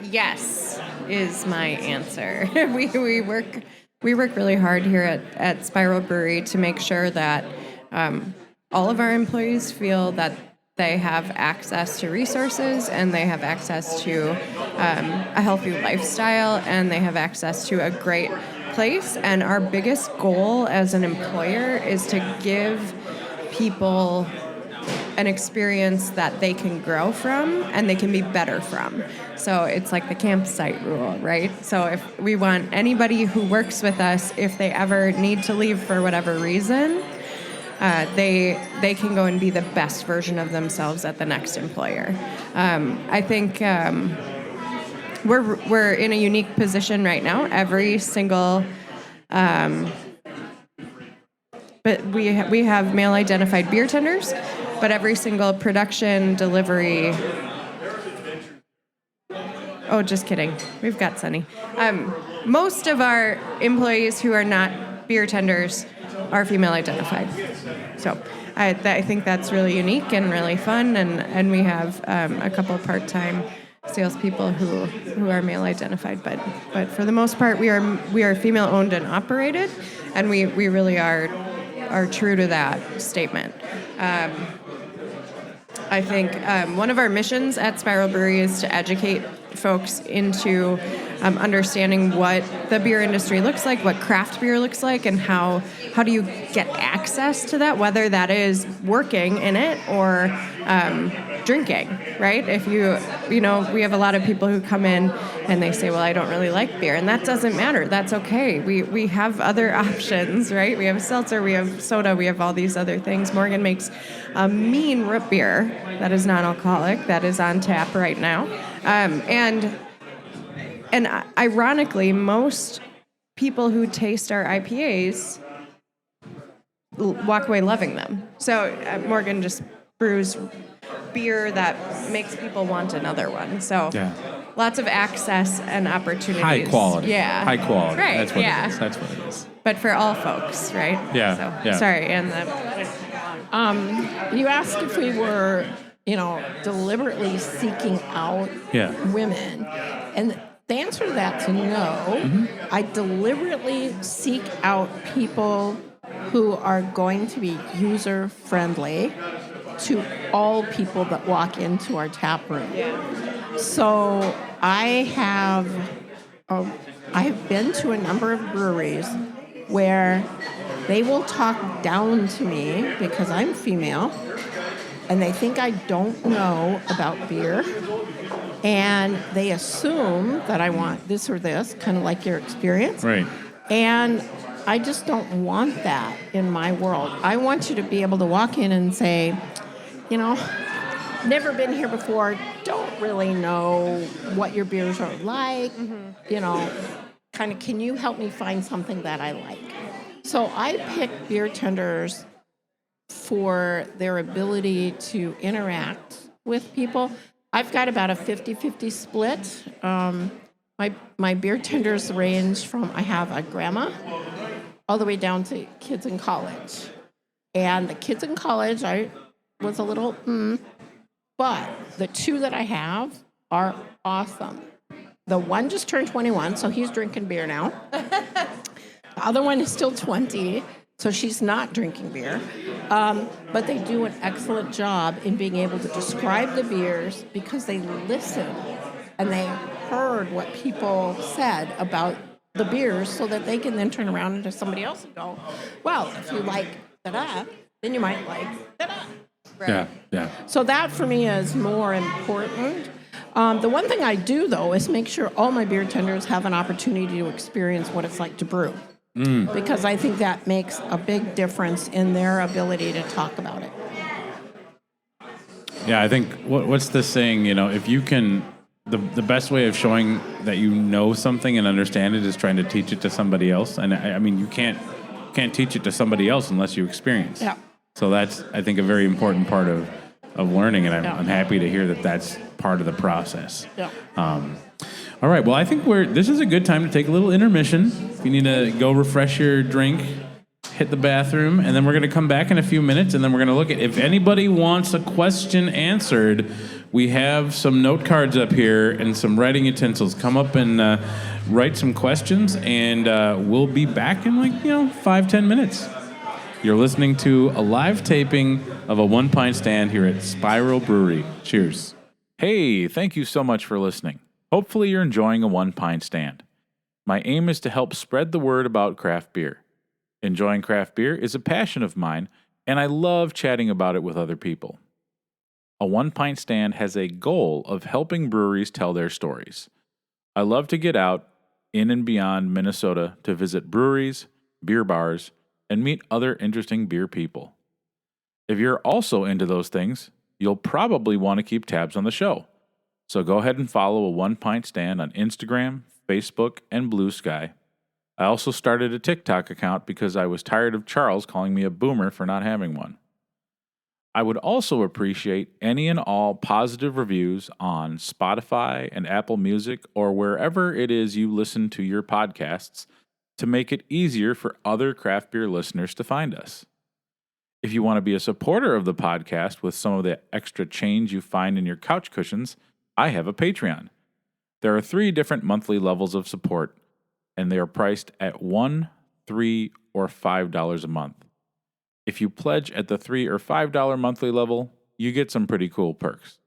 Yes is my answer. we work really hard here at Spiral Brewery to make sure that all of our employees feel that they have access to resources and they have access to a healthy lifestyle and they have access to a great place. And our biggest goal as an employer is to give people an experience that they can grow from and they can be better from. So it's like the campsite rule, right? So if we want anybody who works with us, if they ever need to leave for whatever reason, they can go and be the best version of themselves at the next employer. I think we're in a unique position right now. Every single, but we have male identified beer tenders, but every single production delivery. Oh, just kidding. We've got Sunny. Most of our employees who are not beer tenders are female identified. So I think that's really unique and really fun, and we have a couple part-time salespeople who are male identified, but for the most part we are female owned and operated, and we really are true to that statement. I think one of our missions at Spiral Brewery is to educate folks into understanding what the beer industry looks like, what craft beer looks like, and how do you get access to that, whether that is working in it or drinking, right? If we have a lot of people who come in and they say, well, I don't really like beer, and that doesn't matter. That's okay. We have other options, right? We have seltzer, we have soda, we have all these other things. Morgan makes a mean root beer that is non-alcoholic that is on tap right now. And ironically, most people who taste our IPAs walk away loving them. So Morgan just brews beer that makes people want another one. So lots of access and opportunities. High quality. Yeah. High quality. Right. That's what it is. That's what it is. But for all folks, right? Yeah. So, yeah. Sorry. And You asked if we were, deliberately seeking out women. And the answer to that's no. Mm-hmm. I deliberately seek out people who are going to be user-friendly to all people that walk into our tap room. yeah. So I have been to a number of breweries where they will talk down to me because I'm female, and they think I don't know about beer, and they assume that I want this or this, kind of like your experience. Right. And I just don't want that in my world. I want you to be able to walk in and say, never been here before, don't really know what your beers are like, kind of, can you help me find something that I like? So I pick beer tenders for their ability to interact with people. I've got about a 50-50 split. My beer tenders range from, I have a grandma all the way down to kids in college. And the kids in college, I was a little, but the two that I have are awesome. The one just turned 21, so he's drinking beer now. The other one is still 20, so she's not drinking beer. But they do an excellent job in being able to describe the beers because they listened and they heard what people said about the beers so that they can then turn around to somebody else and go, well, if you like da-da, then you might like da-da. Right. Yeah. So that for me is more important. The one thing I do, though, is make sure all my beer tenders have an opportunity to experience what it's like to brew. Because I think that makes a big difference in their ability to talk about it. Yeah, I think what's the saying? If you can, the best way of showing that you know something and understand it is trying to teach it to somebody else. And I mean, you can't teach it to somebody else unless you experience. Yeah. So that's, I think, a very important part of learning, and I'm happy to hear that that's part of the process. Yeah. All right. Well, I think this is a good time to take a little intermission. If you need to go refresh your drink, hit the bathroom, and then we're going to come back in a few minutes, and then we're going to look at if anybody wants a question answered. We have some note cards up here and some writing utensils. Come up and write some questions, and we'll be back in 5-10 minutes. You're listening to a live taping of a One Pint Stand here at Spiral Brewery. Cheers. Hey, thank you so much for listening. Hopefully you're enjoying a One Pint Stand. My aim is to help spread the word about craft beer. Enjoying craft beer is a passion of mine, and I love chatting about it with other people. A One Pint Stand has a goal of helping breweries tell their stories. I love to get out, in and beyond Minnesota, to visit breweries, beer bars, and meet other interesting beer people. If you're also into those things, you'll probably want to keep tabs on the show. So go ahead and follow a One Pint Stand on Instagram, Facebook, and Blue Sky. I also started a TikTok account because I was tired of Charles calling me a boomer for not having one. I would also appreciate any and all positive reviews on Spotify and Apple Music or wherever it is you listen to your podcasts to make it easier for other craft beer listeners to find us. If you want to be a supporter of the podcast with some of the extra change you find in your couch cushions, I have a Patreon. There are 3 different monthly levels of support, and they are priced at $1, $3, or $5 a month. If you pledge at the $3 or $5 monthly level, you get some pretty cool perks.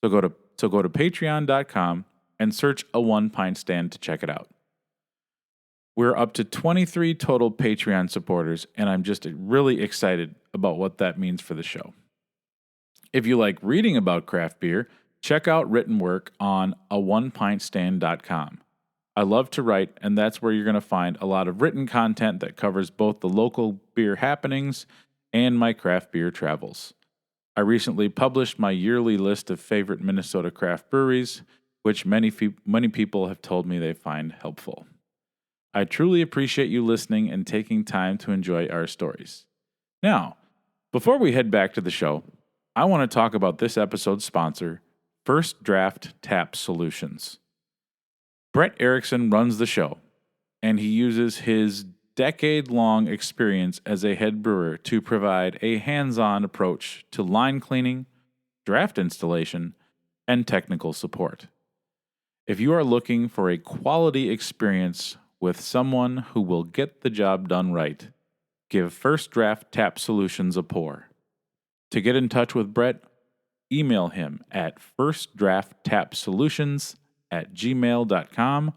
So go to patreon.com and search a One Pint Stand to check it out. We're up to 23 total Patreon supporters, and I'm just really excited about what that means for the show. If you like reading about craft beer, check out written work on aonepintstand.com. I love to write, and that's where you're going to find a lot of written content that covers both the local beer happenings and my craft beer travels. I recently published my yearly list of favorite Minnesota craft breweries, which many people have told me they find helpful. I truly appreciate you listening and taking time to enjoy our stories. Now, before we head back to the show, I want to talk about this episode's sponsor, First Draft Tap Solutions. Brett Erickson runs the show, and he uses his decade-long experience as a head brewer to provide a hands-on approach to line cleaning, draft installation, and technical support. If you are looking for a quality experience with someone who will get the job done right, give First Draft Tap Solutions a pour. To get in touch with Brett, email him at firstdrafttapsolutions@gmail.com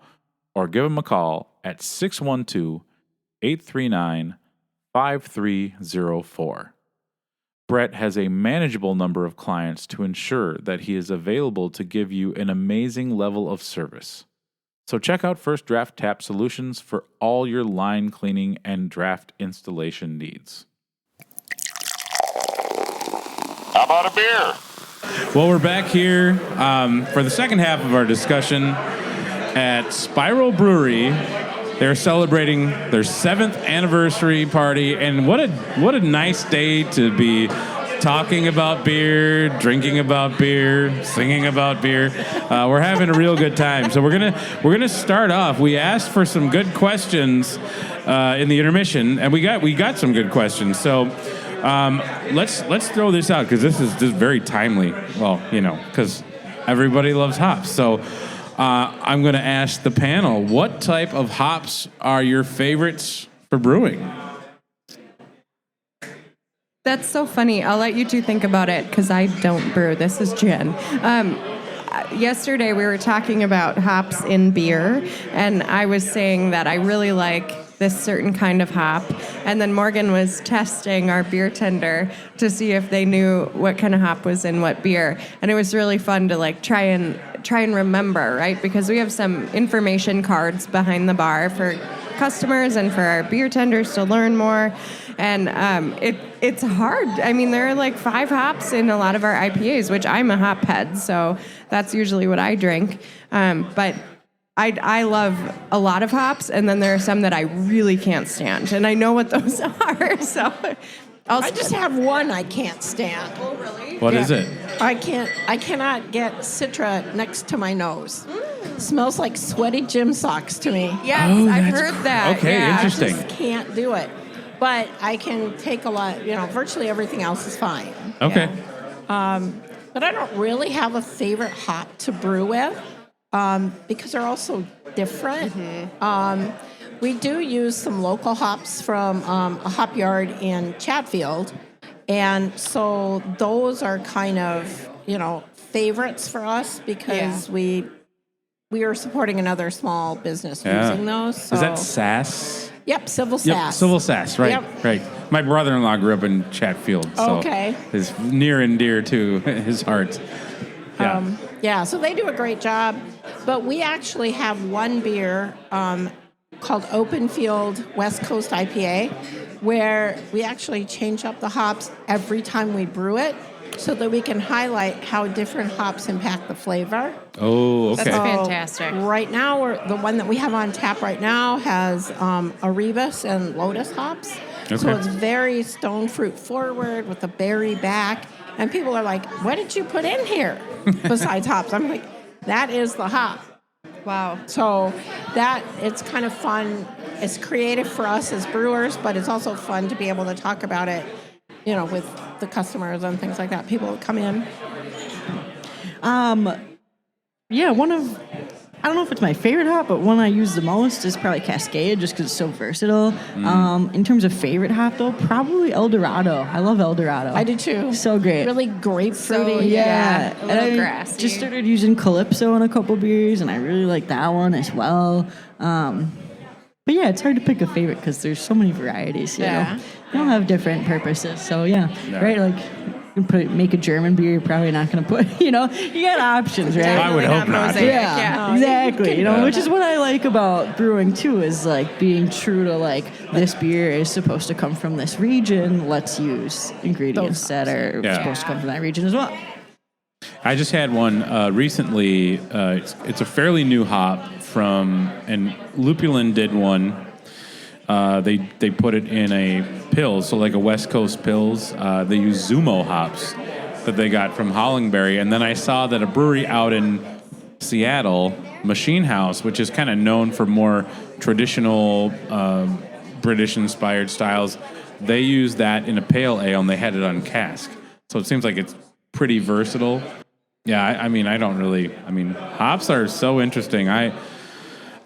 or give him a call at 612-839-5304. Brett has a manageable number of clients to ensure that he is available to give you an amazing level of service. So check out First Draft Tap Solutions for all your line cleaning and draft installation needs. How about a beer? Well, we're back here for the second half of our discussion at Spiral Brewery They're celebrating their 7th anniversary party, and what a nice day to be talking about beer, drinking about beer, singing about beer. We're having a real good time. So we're gonna start off. We asked for some good questions in the intermission, and we got some good questions. So let's throw this out because this is just very timely. Well, because everybody loves hops. So I'm going to ask the panel, what type of hops are your favorites for brewing? That's so funny. I'll let you two think about it because I don't brew. This is Jen. Yesterday we were talking about hops in beer, and I was saying that I really like this certain kind of hop. And then Morgan was testing our beer tender to see if they knew what kind of hop was in what beer. And it was really fun to try and remember, right? Because we have some information cards behind the bar for customers and for our beer tenders to learn more. And it's hard. I mean, there are 5 hops in a lot of our IPAs, which I'm a hop head, so that's usually what I drink. But I love a lot of hops, and then there are some that I really can't stand, and I know what those are. So I just have one I can't stand. Oh, really? What is it? I cannot get Citra next to my nose. Smells like sweaty gym socks to me. Yes, I've heard that. Okay, yeah. interesting. I just can't do it. But I can take a lot, virtually everything else is fine. Okay. But I don't really have a favorite hop to brew with because they're all so different. We do use some local hops from a hop yard in Chatfield. And so those are kind of, favorites for us because we are supporting another small business using those. So. Is that Sass? Yep, Civil Sass. Yep, Civil Sass, right, Yep. right. My brother-in-law grew up in Chatfield, so it's near and dear to his heart. Yeah. So they do a great job. But we actually have one beer called Open Field West Coast IPA, where we actually change up the hops every time we brew it so that we can highlight how different hops impact the flavor. Oh, okay. That's fantastic. Right now, the one that we have on tap right now has Erebus and Lotus hops. Okay. So it's very stone fruit forward with a berry back. And people are like, what did you put in here besides hops? I'm like, that is the hop. Wow. So it's kind of fun. It's creative for us as brewers, but it's also fun to be able to talk about it, with the customers and things like that. People come in. I don't know if it's my favorite hop, but one I use the most is probably Cascade, just because it's so versatile. In terms of favorite hop, though, probably El Dorado. I love El Dorado. I do too. So great. Really grapefruity. So, Yeah. a little And I grassy. just started using Calypso in a couple beers, and I really like that one as well. But yeah, it's hard to pick a favorite because there's so many varieties. You know? They all have different purposes. So right, you can make a German beer. You're probably not going to put, you got options, right? I would hope not. Mosaic. Yeah, exactly. Which is what I like about brewing too, is being true to this beer is supposed to come from this region. Let's use ingredients that are supposed to come from that region as well. I just had one recently. It's a fairly new hop and Lupulin did one. They put it in a Pils, so like a West Coast Pils. They use Zumo hops that they got from Hollingberry. And then I saw that a brewery out in Seattle, Machine House, which is kind of known for more traditional British-inspired styles, they use that in a pale ale, and they had it on cask. So it seems like it's pretty versatile. Yeah, hops are so interesting.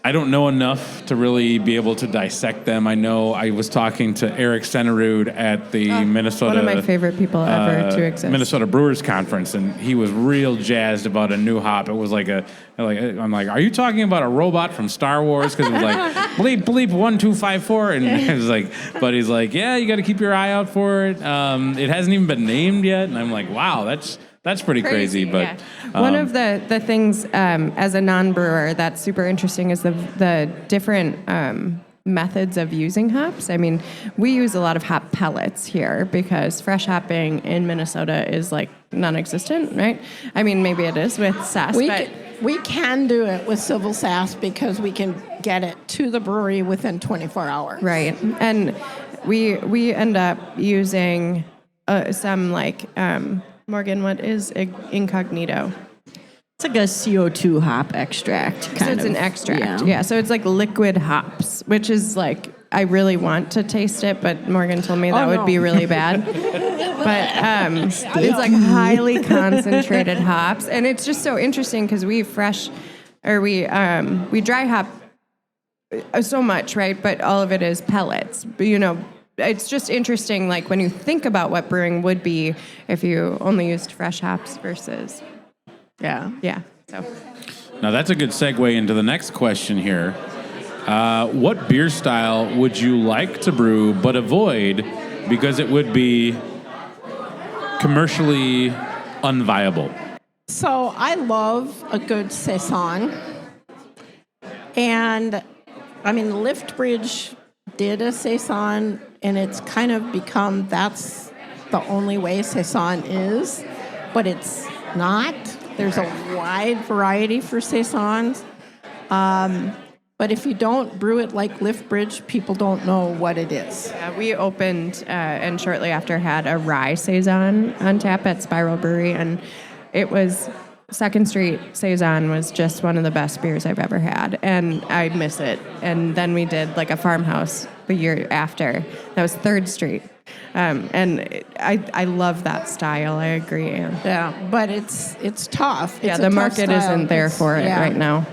I don't know enough to really be able to dissect them. I know I was talking to Eric Senerud at the Minnesota... One of my favorite people ever to exist. Minnesota Brewers Conference, and he was real jazzed about a new hop. It was I'm like, are you talking about a robot from Star Wars? Because it was like, bleep, bleep, 1254. And it was like, but he's like, yeah, you got to keep your eye out for it. It hasn't even been named yet. And I'm like, wow, that's pretty crazy. But one of the things as a non-brewer that's super interesting is the different methods of using hops. I mean, we use a lot of hop pellets here because fresh hopping in Minnesota is non-existent, right? I mean, maybe it is with Sass, We can do it with civil sass because we can get it to the brewery within 24 hours. Right. And we end up using some Morgan, what is incognito? It's like a CO2 hop extract. So it's an extract. Yeah. So it's like liquid hops, which is like, I really want to taste it, but Morgan told me that would be really bad. But it's like highly concentrated hops, and it's just so interesting because we dry hop so much, right? But all of it is pellets. But, it's just interesting, like when you think about what brewing would be if you only used fresh hops versus, yeah. So Now that's a good segue into the next question here. What beer style would you like to brew but avoid because it would be commercially unviable? So I love a good saison. And, I mean, Liftbridge did a saison, and it's kind of become, that's the only way saison is, but it's not. There's a wide variety for saisons. But if you don't brew it like Liftbridge, people don't know what it is. yeah, we opened and shortly after had a rye saison on tap at Spiral Brewery, and it was Second Street Saison was just one of the best beers I've ever had, and I miss it. And then we did like a farmhouse the year after. That was Third Street. And I love that style. I agree, Anne. Yeah, but it's tough. Yeah, It's a the tough market style. isn't there for it right now.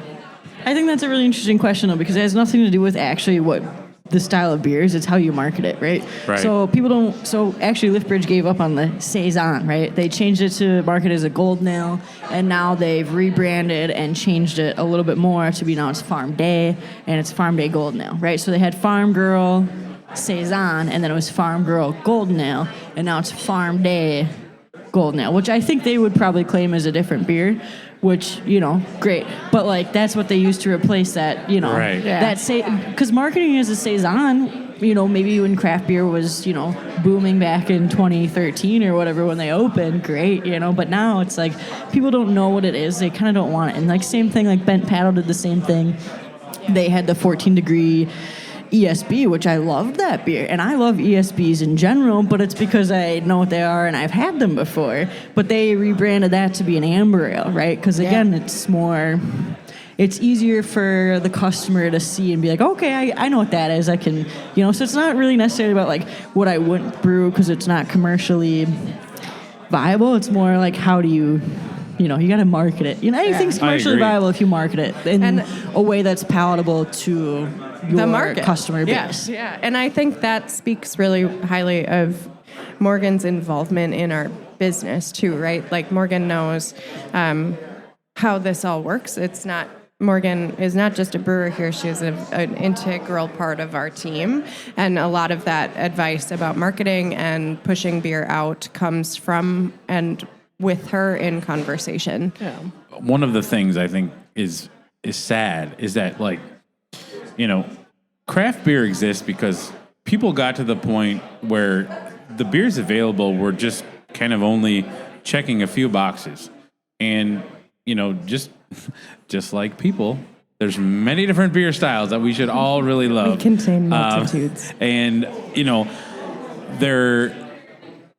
I think that's a really interesting question, though, because it has nothing to do with actually what the style of beers. It's how you market it, right? Right. So people don't. So actually, Liftbridge gave up on the saison, right? They changed it to market as a golden ale, and now they've rebranded and changed it a little bit more to be now it's Farm Day, and it's Farm Day Golden Ale, right? So they had Farm Girl saison, and then it was Farm Girl Golden Ale, and now it's Farm Day Golden Ale, which I think they would probably claim as a different beer. Which, great. But, like, that's what they used to replace that, Right. Yeah. Because marketing as a saison, maybe when craft beer was, booming back in 2013 or whatever when they opened, great, But now it's like people don't know what it is. They kind of don't want it. And, like, same thing, like Bent Paddle did the same thing. They had the 14-degree ESB, which I loved that beer. And I love ESBs in general, but it's because I know what they are and I've had them before. But they rebranded that to be an amber ale, right? Because again, it's easier for the customer to see and be like, okay, I know what that is. I can, so it's not really necessarily about like what I wouldn't brew because it's not commercially viable. It's more like how do you got to market it. Anything's commercially viable if you market it in a way that's palatable to your The market. customer base. Yeah, and I think that speaks really highly of Morgan's involvement in our business too, right? Like Morgan knows how this all works. Morgan is not just a brewer here, she's an integral part of our team. And a lot of that advice about marketing and pushing beer out comes from and with her in conversation. Yeah. One of the things I think is sad is that, like, craft beer exists because people got to the point where the beers available were just kind of only checking a few boxes. And, just like people, there's many different beer styles that we should all really love. We contain multitudes.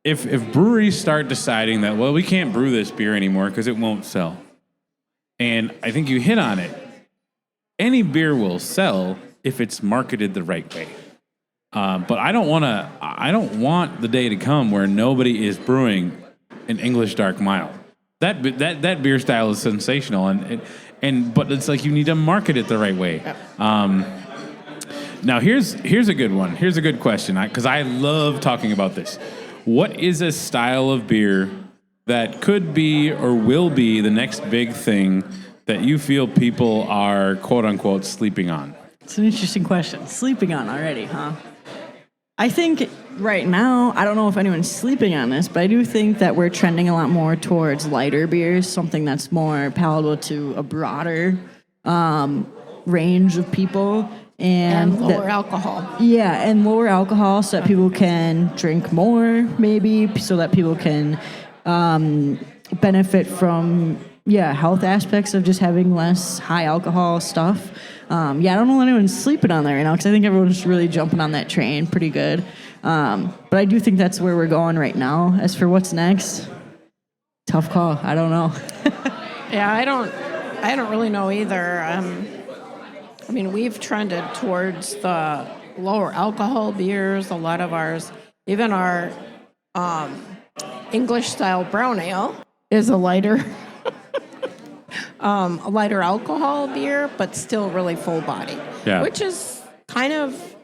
If breweries start deciding that, well, we can't brew this beer anymore because it won't sell. And I think you hit on it. Any beer will sell if it's marketed the right way. But I don't want the day to come where nobody is brewing an English dark mild. That beer style is sensational, but it's like you need to market it the right way. Now here's a good one. Here's a good question because I love talking about this. What is a style of beer that could be or will be the next big thing that you feel people are quote unquote sleeping on? It's an interesting question. Sleeping on already, huh? I think right now, I don't know if anyone's sleeping on this, but I do think that we're trending a lot more towards lighter beers, something that's more palatable to a broader range of people. And lower alcohol. Yeah, and lower alcohol so that people can drink more, maybe, so that people can benefit from health aspects of just having less high alcohol stuff. I don't know anyone's sleeping on that right now because I think everyone's really jumping on that train pretty good. But I do think that's where we're going right now. As for what's next, tough call. I don't know. Yeah, I don't really know either. I mean, we've trended towards the lower alcohol beers. A lot of ours, even our English style brown ale, is a lighter alcohol beer, but still really full body. Yeah. Which is kind of,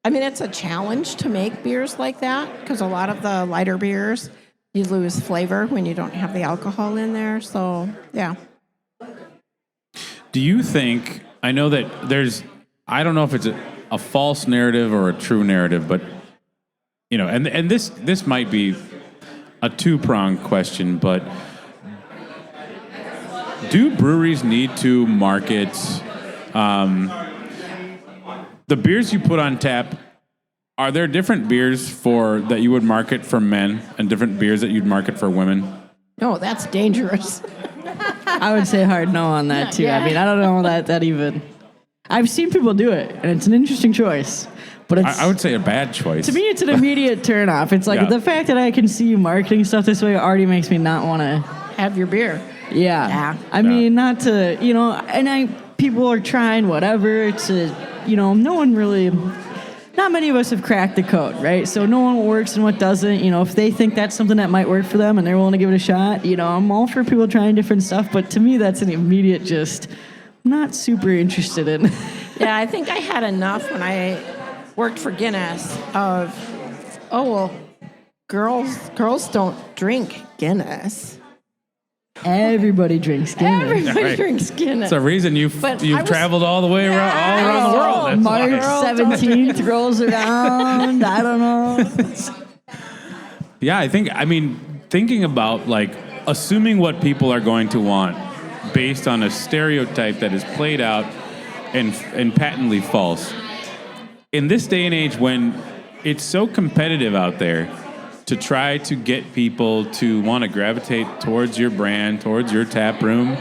I mean, it's a challenge to make beers like that because a lot of the lighter beers, you lose flavor when you don't have the alcohol in there. So, yeah. Do you think, I know that I don't know if it's a false narrative or a true narrative, but, and this might be a two-pronged question, but do breweries need to market the beers you put on tap? Are there different beers that you would market for men and different beers that you'd market for women? No, that's dangerous. I would say hard no on that too. Yeah. I mean, I don't know that even. I've seen people do it, and it's an interesting choice. But it's, I would say a bad choice. to me, it's an immediate turnoff. It's like the fact that I can see you marketing stuff this way already makes me not want to. Have your beer. Yeah. I mean, not to, people are trying whatever. It's no one really, not many of us have cracked the code, right? So no one works and what doesn't. If they think that's something that might work for them and they're willing to give it a shot, I'm all for people trying different stuff. But to me, that's an immediate just not super interested in. Yeah, I think I had enough when I worked for Guinness of, girls don't drink Guinness. Everybody drinks Guinness. Everybody Right. drinks Guinness. It's a reason you've traveled all the way around, all around the world. That's March 17th rolls around. I don't know. Yeah, thinking about assuming what people are going to want based on a stereotype that is played out and patently false. In this day and age when it's so competitive out there to try to get people to want to gravitate towards your brand, towards your tap room,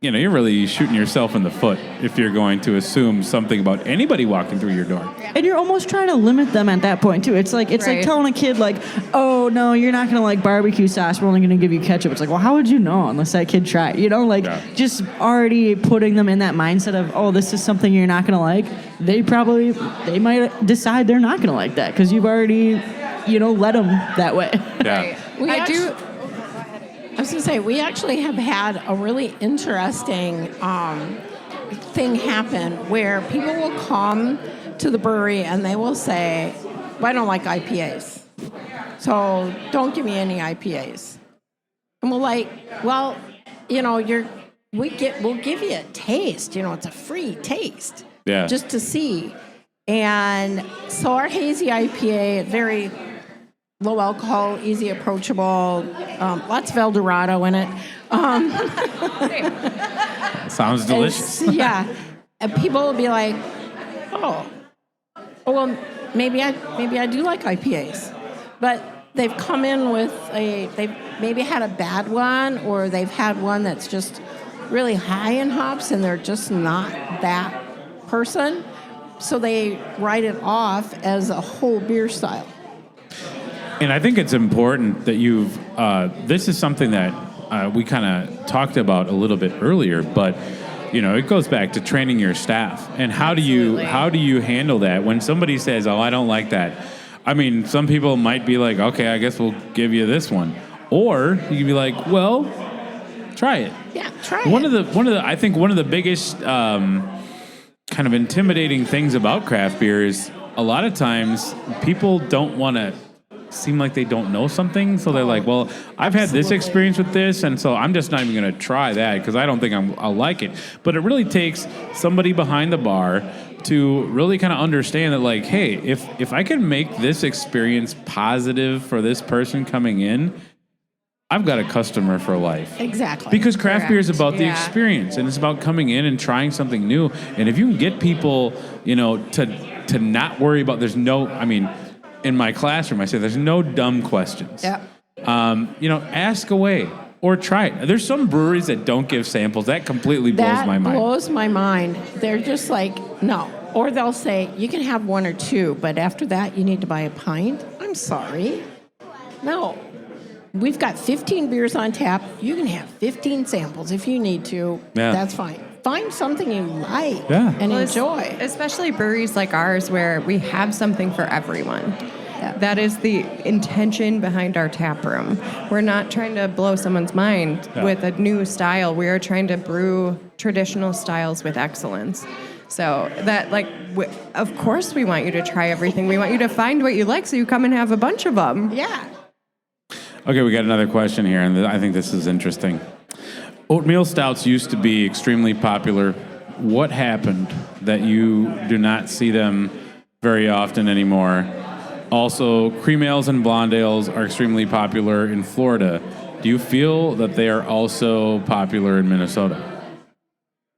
you're really shooting yourself in the foot if you're going to assume something about anybody walking through your door. And you're almost trying to limit them at that point too. It's like telling a kid oh no, you're not gonna like barbecue sauce. We're only gonna give you ketchup. It's like, well, how would you know unless that kid tried? Just already putting them in that mindset of, oh, this is something you're not gonna like. They might decide they're not gonna like that because you've already, led them that way. Yeah. I was going to say, we actually have had a really interesting thing happen where people will come to the brewery and they will say, well, I don't like IPAs, so don't give me any IPAs. And we're like, well, we'll give you a taste. It's a free tast, just to see. And so our hazy IPA, very low alcohol, easy approachable, lots of El Dorado in it. Sounds delicious. Yeah. And people will be like, oh, well, maybe I do like IPAs. But they've come in with they've maybe had a bad one, or they've had one that's just really high in hops and they're just not that person. So they write it off as a whole beer style. And I think it's important that this is something that we kind of talked about a little bit earlier, but it goes back to training your staff. And how do you handle that when somebody says, oh, I don't like that? I mean, some people might be like, okay, I guess we'll give you this one. Or you can be like, well, try it. Yeah, try it. I think one of the biggest kind of intimidating things about craft beer is a lot of times people don't want to seem like they don't know something, so they're like, well, I've had this experience with this, and so I'm just not even going to try that because I don't think I'll like it. But it really takes somebody behind the bar to really kind of understand that, like, hey, if I can make this experience positive for this person coming in, I've got a customer for life. Exactly. Because craft beer is about the experience, and it's about coming in and trying something new. And if you can get people, to not worry about, in my classroom, I say there's no dumb questions. Yeah. Ask away. or try it. There's some breweries that don't give samples. That completely blows That my mind. blows my mind. They're just like, no. Or they'll say, you can have 1 or 2, but after that, you need to buy a pint. I'm sorry. No. We've got 15 beers on tap. You can have 15 samples if you need to. Yeah. That's fine. Find something you like Yeah. and enjoy. Especially breweries like ours where we have something for everyone. That is the intention behind our tap room. We're not trying to blow someone's mind with a new style. We are trying to brew traditional styles with excellence. So that, like, of course we want you to try everything. We want you to find what you like so you come and have a bunch of them. Yeah. Okay, we got another question here, and I think this is interesting. Oatmeal stouts used to be extremely popular. What happened that you do not see them very often anymore? Also, cream ales and blonde ales are extremely popular in Florida. Do you feel that they are also popular in Minnesota?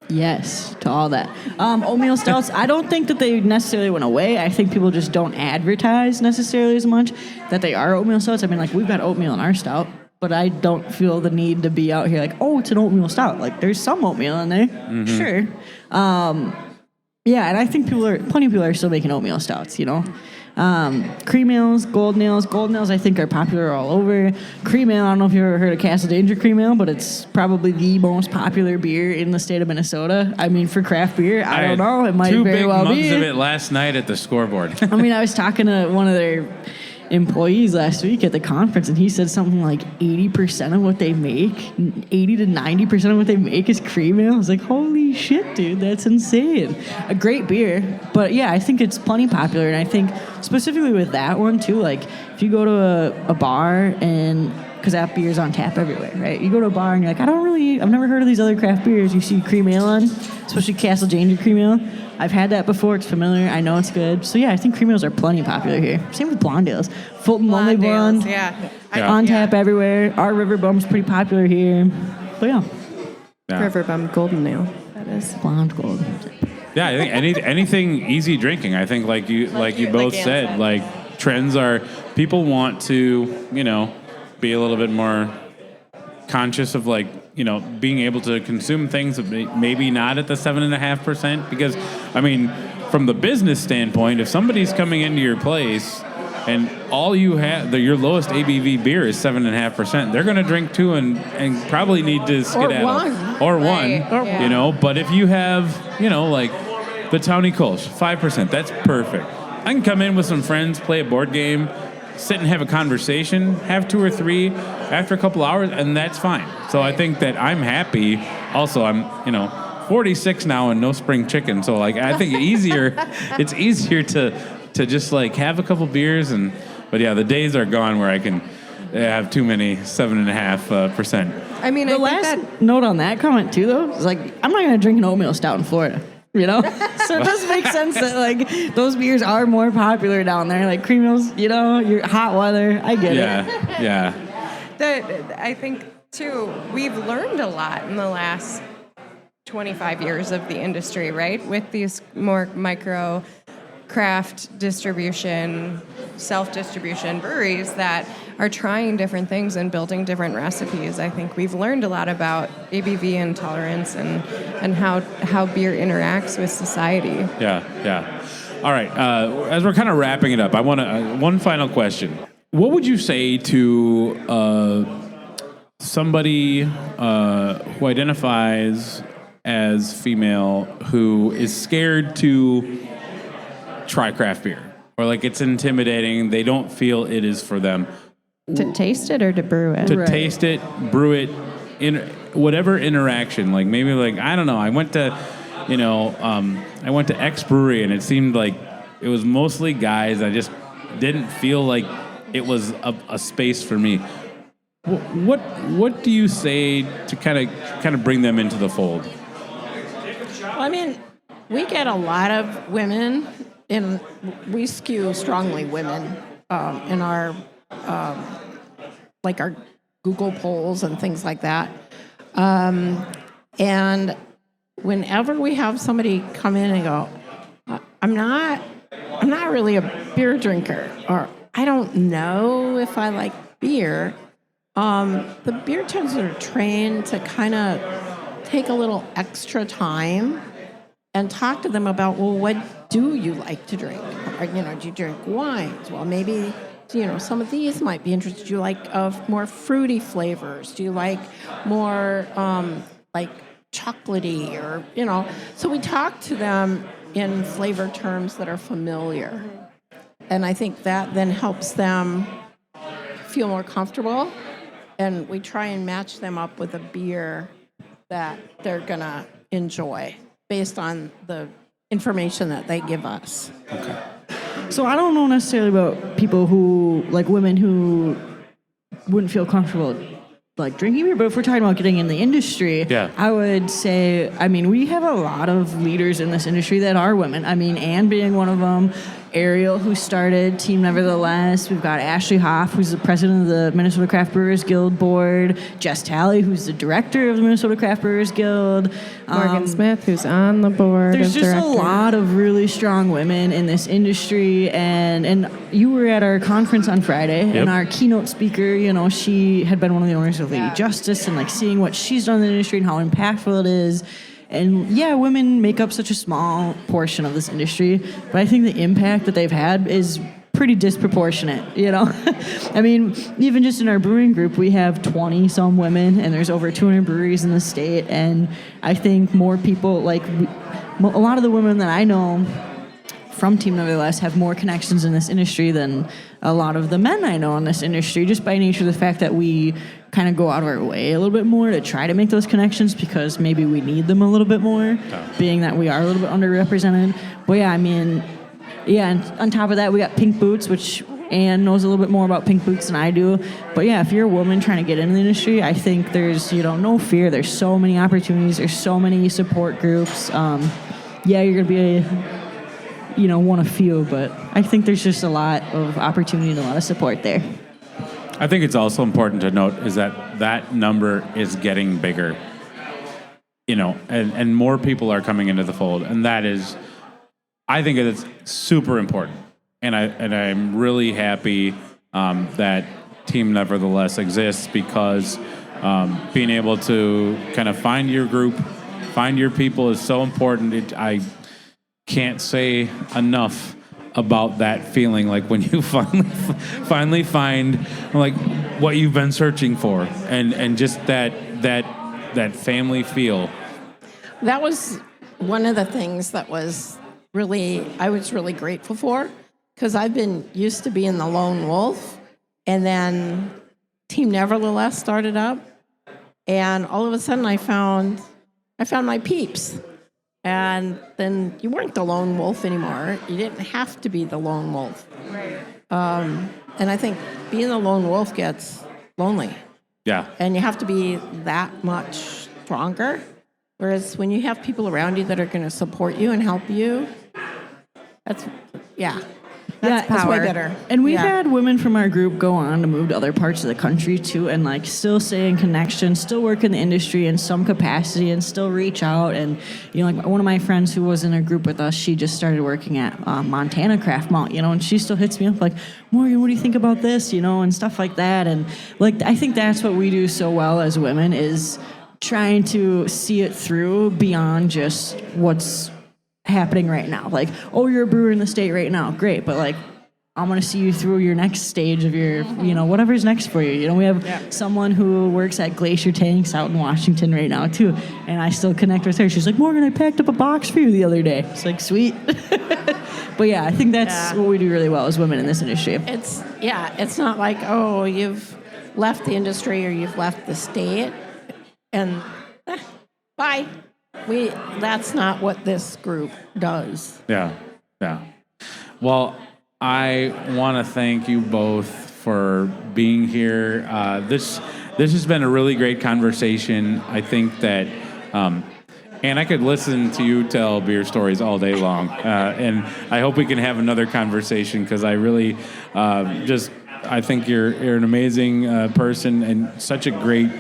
Yes, to all that. Oatmeal stouts, I don't think that they necessarily went away. I think people just don't advertise necessarily as much that they are oatmeal stouts. I mean, like, we've got oatmeal in our stout, but I don't feel the need to be out here like, oh, it's an oatmeal stout. Like, there's some oatmeal in there. Mm-hmm. Sure. Yeah, and I think plenty of people are still making oatmeal stouts, you know? Cream ales, golden ales. Golden ales, I think, are popular all over. Cream ale, I don't know if you've ever heard of Castle Danger Cream Ale, but it's probably the most popular beer in the state of Minnesota. I mean, for craft beer, I don't know. It might very well be. 2 big mugs of it last night at the scoreboard. I mean, I was talking to one of their employees last week at the conference, and he said something like 80% of what they make, 80 to 90% of what they make is cream ale. I was like, holy shit, dude, that's insane. A great beer, but yeah, I think it's plenty popular, and I think specifically with that one too, like if you go to a bar and because that beer's on tap everywhere, right? You go to a bar and you're like, I've never heard of these other craft beers. You see cream ale on, especially Castle Danger Cream Ale. I've had that before. It's familiar. I know it's good. So yeah, I think cream ales are plenty popular here. Same with blonde ales. Fulton Lonely Blonde. On tap everywhere. Our River Bum's pretty popular here. But yeah. River Bum Golden Ale. That is Blonde Gold. Yeah, I think anything easy drinking. I think like you both said, like trends are people want to, be a little bit more conscious of being able to consume things maybe not at the 7.5% because, I mean, from the business standpoint, if somebody's coming into your place and all you have, your lowest ABV beer is 7.5%, they're going to drink 2 and probably need to skedaddle. Or one. But if you have, like the Townie Kolsch, 5%, that's perfect. I can come in with some friends, play a board game, sit and have a conversation, have 2 or 3 after a couple hours, and that's fine. So I think that I'm happy. Also, I'm, 46 now and no spring chicken. So I think it's easier to just have a couple beers but yeah, the days are gone where I can have too many 7.5%. I mean, the last note on that comment too, though, is I'm not going to drink an oatmeal stout in Florida. So it does make sense that those beers are more popular down there. Like cream ales, your hot weather. I get it. Yeah. I think too, we've learned a lot in the last 25 years of the industry, right? With these more micro craft distribution, self-distribution breweries that are trying different things and building different recipes. I think we've learned a lot about ABV intolerance and how beer interacts with society. Yeah. All right. As we're kind of wrapping it up, I want one final question. What would you say to somebody who identifies as female who is scared to try craft beer? Or it's intimidating, they don't feel it is for them. To taste it or to brew it? To taste it, brew it, in whatever interaction. Maybe I don't know. I went to X Brewery and it seemed like it was mostly guys. I just didn't feel like it was a space for me. What do you say to kind of bring them into the fold? Well, I mean, we get a lot of women, and we skew strongly women in our our Google polls and things like that. And whenever we have somebody come in and go, I'm not really a beer drinker, or I don't know if I like beer, The beer tenders are trained to kind of take a little extra time and talk to them about, well, what do you like to drink? Or, do you drink wines? Well, maybe, some of these might be interesting. Do you like more fruity flavors? Do you like more like chocolatey or, So we talk to them in flavor terms that are familiar. And I think that then helps them feel more comfortable. And we try and match them up with a beer that they're going to enjoy based on the information that they give us. Okay. So I don't know necessarily about people who, like women who wouldn't feel comfortable like drinking beer, but if we're talking about getting in the industry, I would say, we have a lot of leaders in this industry that are women. Anne being one of them, Ariel, who started Team Nevertheless. We've got Ashley Hoff, who's the president of the Minnesota Craft Brewers Guild Board. Jess Talley, who's the director of the Minnesota Craft Brewers Guild. Morgan Smith, who's on the board. There's just a lot of really strong women in this industry, and you were at our conference on Friday, and our keynote speaker, she had been one of the owners of Lady Justice, and like seeing what she's done in the industry and how impactful it is. And women make up such a small portion of this industry, but I think the impact that they've had is pretty disproportionate, even just in our brewing group, we have 20-some women, and there's over 200 breweries in the state, and I think more people, a lot of the women that I know from Team Nevertheless have more connections in this industry than a lot of the men I know in this industry, just by nature of the fact that we kind of go out of our way a little bit more to try to make those connections because maybe we need them a little bit more, being that we are a little bit underrepresented. But and on top of that, we got Pink Boots, which Anne knows a little bit more about Pink Boots than I do. But if you're a woman trying to get into the industry, I think there's, no fear. There's so many opportunities. There's so many support groups. You're going to be one of few, but I think there's just a lot of opportunity and a lot of support there. I think it's also important to note is that number is getting bigger, and more people are coming into the fold, and that is, I think it's super important, and I'm really happy that Team Nevertheless exists because being able to kind of find your group, find your people is so important. I can't say enough about that feeling, like when you finally find like what you've been searching for, and just that family feel. That was one of the things that I was really grateful for, because I've been used to being the lone wolf, and then Team Nevertheless started up, and all of a sudden I found my peeps. And then you weren't the lone wolf anymore. You didn't have to be the lone wolf. Right. And I think being the lone wolf gets lonely. Yeah. And you have to be that much stronger. Whereas when you have people around you that are going to support you and help you, that's way better. And we've had women from our group go on to move to other parts of the country too, and like still stay in connection, still work in the industry in some capacity, and still reach out. And like one of my friends who was in a group with us, she just started working at Montana Craft Malt, and she still hits me up like, Morgan, what do you think about this, and stuff like that. And like I think that's what we do so well as women, is trying to see it through beyond just what's happening right now. Like, oh, you're a brewer in the state right now, great, but like I'm going to see you through your next stage of your, whatever's next for you. We have someone who works at Glacier Tanks out in Washington right now too, and I still connect with her. She's like, Morgan, I packed up a box for you the other day. It's like, sweet. But I think that's what we do really well as women in this industry. It's not like, oh, you've left the industry or you've left the state and bye. That's not what this group does. Yeah. Well, I want to thank you both for being here. This has been a really great conversation. I think that, and I could listen to you tell beer stories all day long. And I hope we can have another conversation, because I really I think you're an amazing person and such a great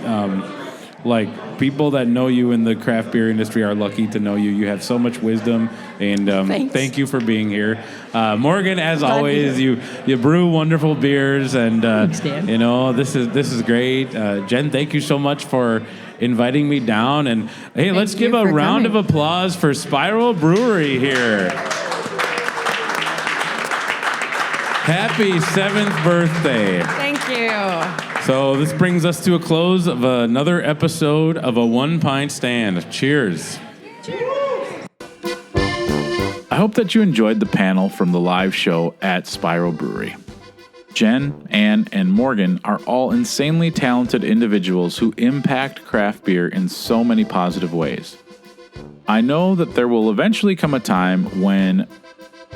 Like, people that know you in the craft beer industry are lucky to know you. You have so much wisdom, and thank you for being here. Morgan, as always, you brew wonderful beers, and Thanks, Dan. you know, this is great. Jen, thank you so much for inviting me down. And hey, let's give a round of applause for Spiral Brewery here. Happy 7th birthday. Thank you. So this brings us to a close of another episode of a One Pint Stand. Cheers. I hope that you enjoyed the panel from the live show at Spiral Brewery. Jen, Ann, and Morgan are all insanely talented individuals who impact craft beer in so many positive ways. I know that there will eventually come a time when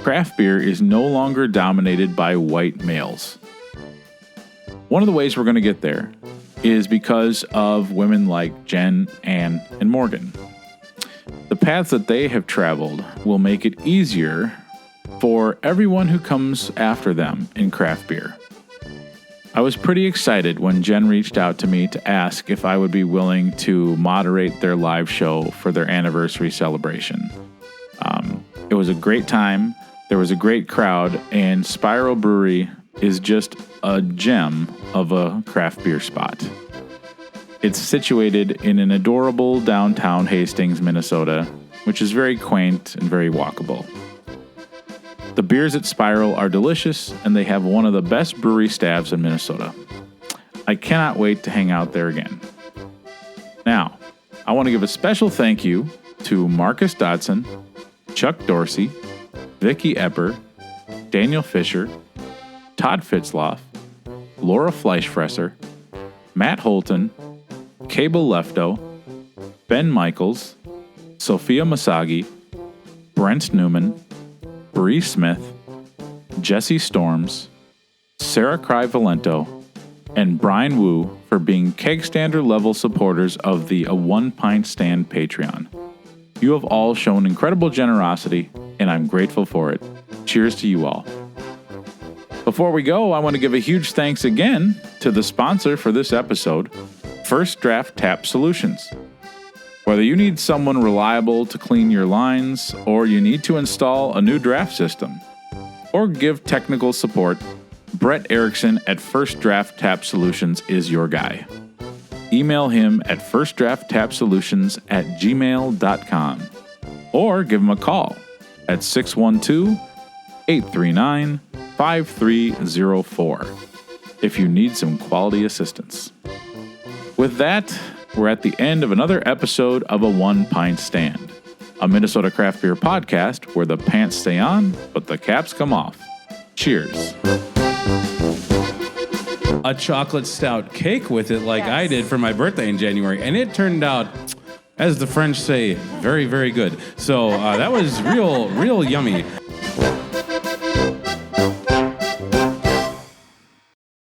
craft beer is no longer dominated by white males. One of the ways we're going to get there is because of women like Jen, Ann, and Morgan. The paths that they have traveled will make it easier for everyone who comes after them in craft beer. I was pretty excited when Jen reached out to me to ask if I would be willing to moderate their live show for their anniversary celebration. It was a great time, there was a great crowd, and Spiral Brewery is just a gem of a craft beer spot. It's situated in an adorable downtown Hastings, Minnesota, which is very quaint and very walkable. The beers at Spiral are delicious, and they have one of the best brewery staffs in Minnesota. I cannot wait to hang out there again. Now, I want to give a special thank you to Marcus Dodson, Chuck Dorsey, Vicky Epper, Daniel Fisher, Todd Fitzloff, Laura Fleischfresser, Matt Holton, Cable Lefto, Ben Michaels, Sophia Masagi, Brent Newman, Bree Smith, Jesse Storms, Sarah Cry Valento, and Brian Wu for being Kegstander level supporters of the A One Pint Stand Patreon. You have all shown incredible generosity, and I'm grateful for it. Cheers to you all. Before we go, I want to give a huge thanks again to the sponsor for this episode, First Draft Tap Solutions. Whether you need someone reliable to clean your lines, or you need to install a new draft system, or give technical support, Brett Erickson at First Draft Tap Solutions is your guy. Email him at firstdrafttapsolutions@gmail.com or give him a call at 612-839-5304 if you need some quality assistance. With that, we're at the end of another episode of A One Pint Stand, a Minnesota craft beer podcast where the pants stay on, but the caps come off. Cheers. A chocolate stout cake with it like I did for my birthday in January, and it turned out, as the French say, very, very good. So that was real yummy.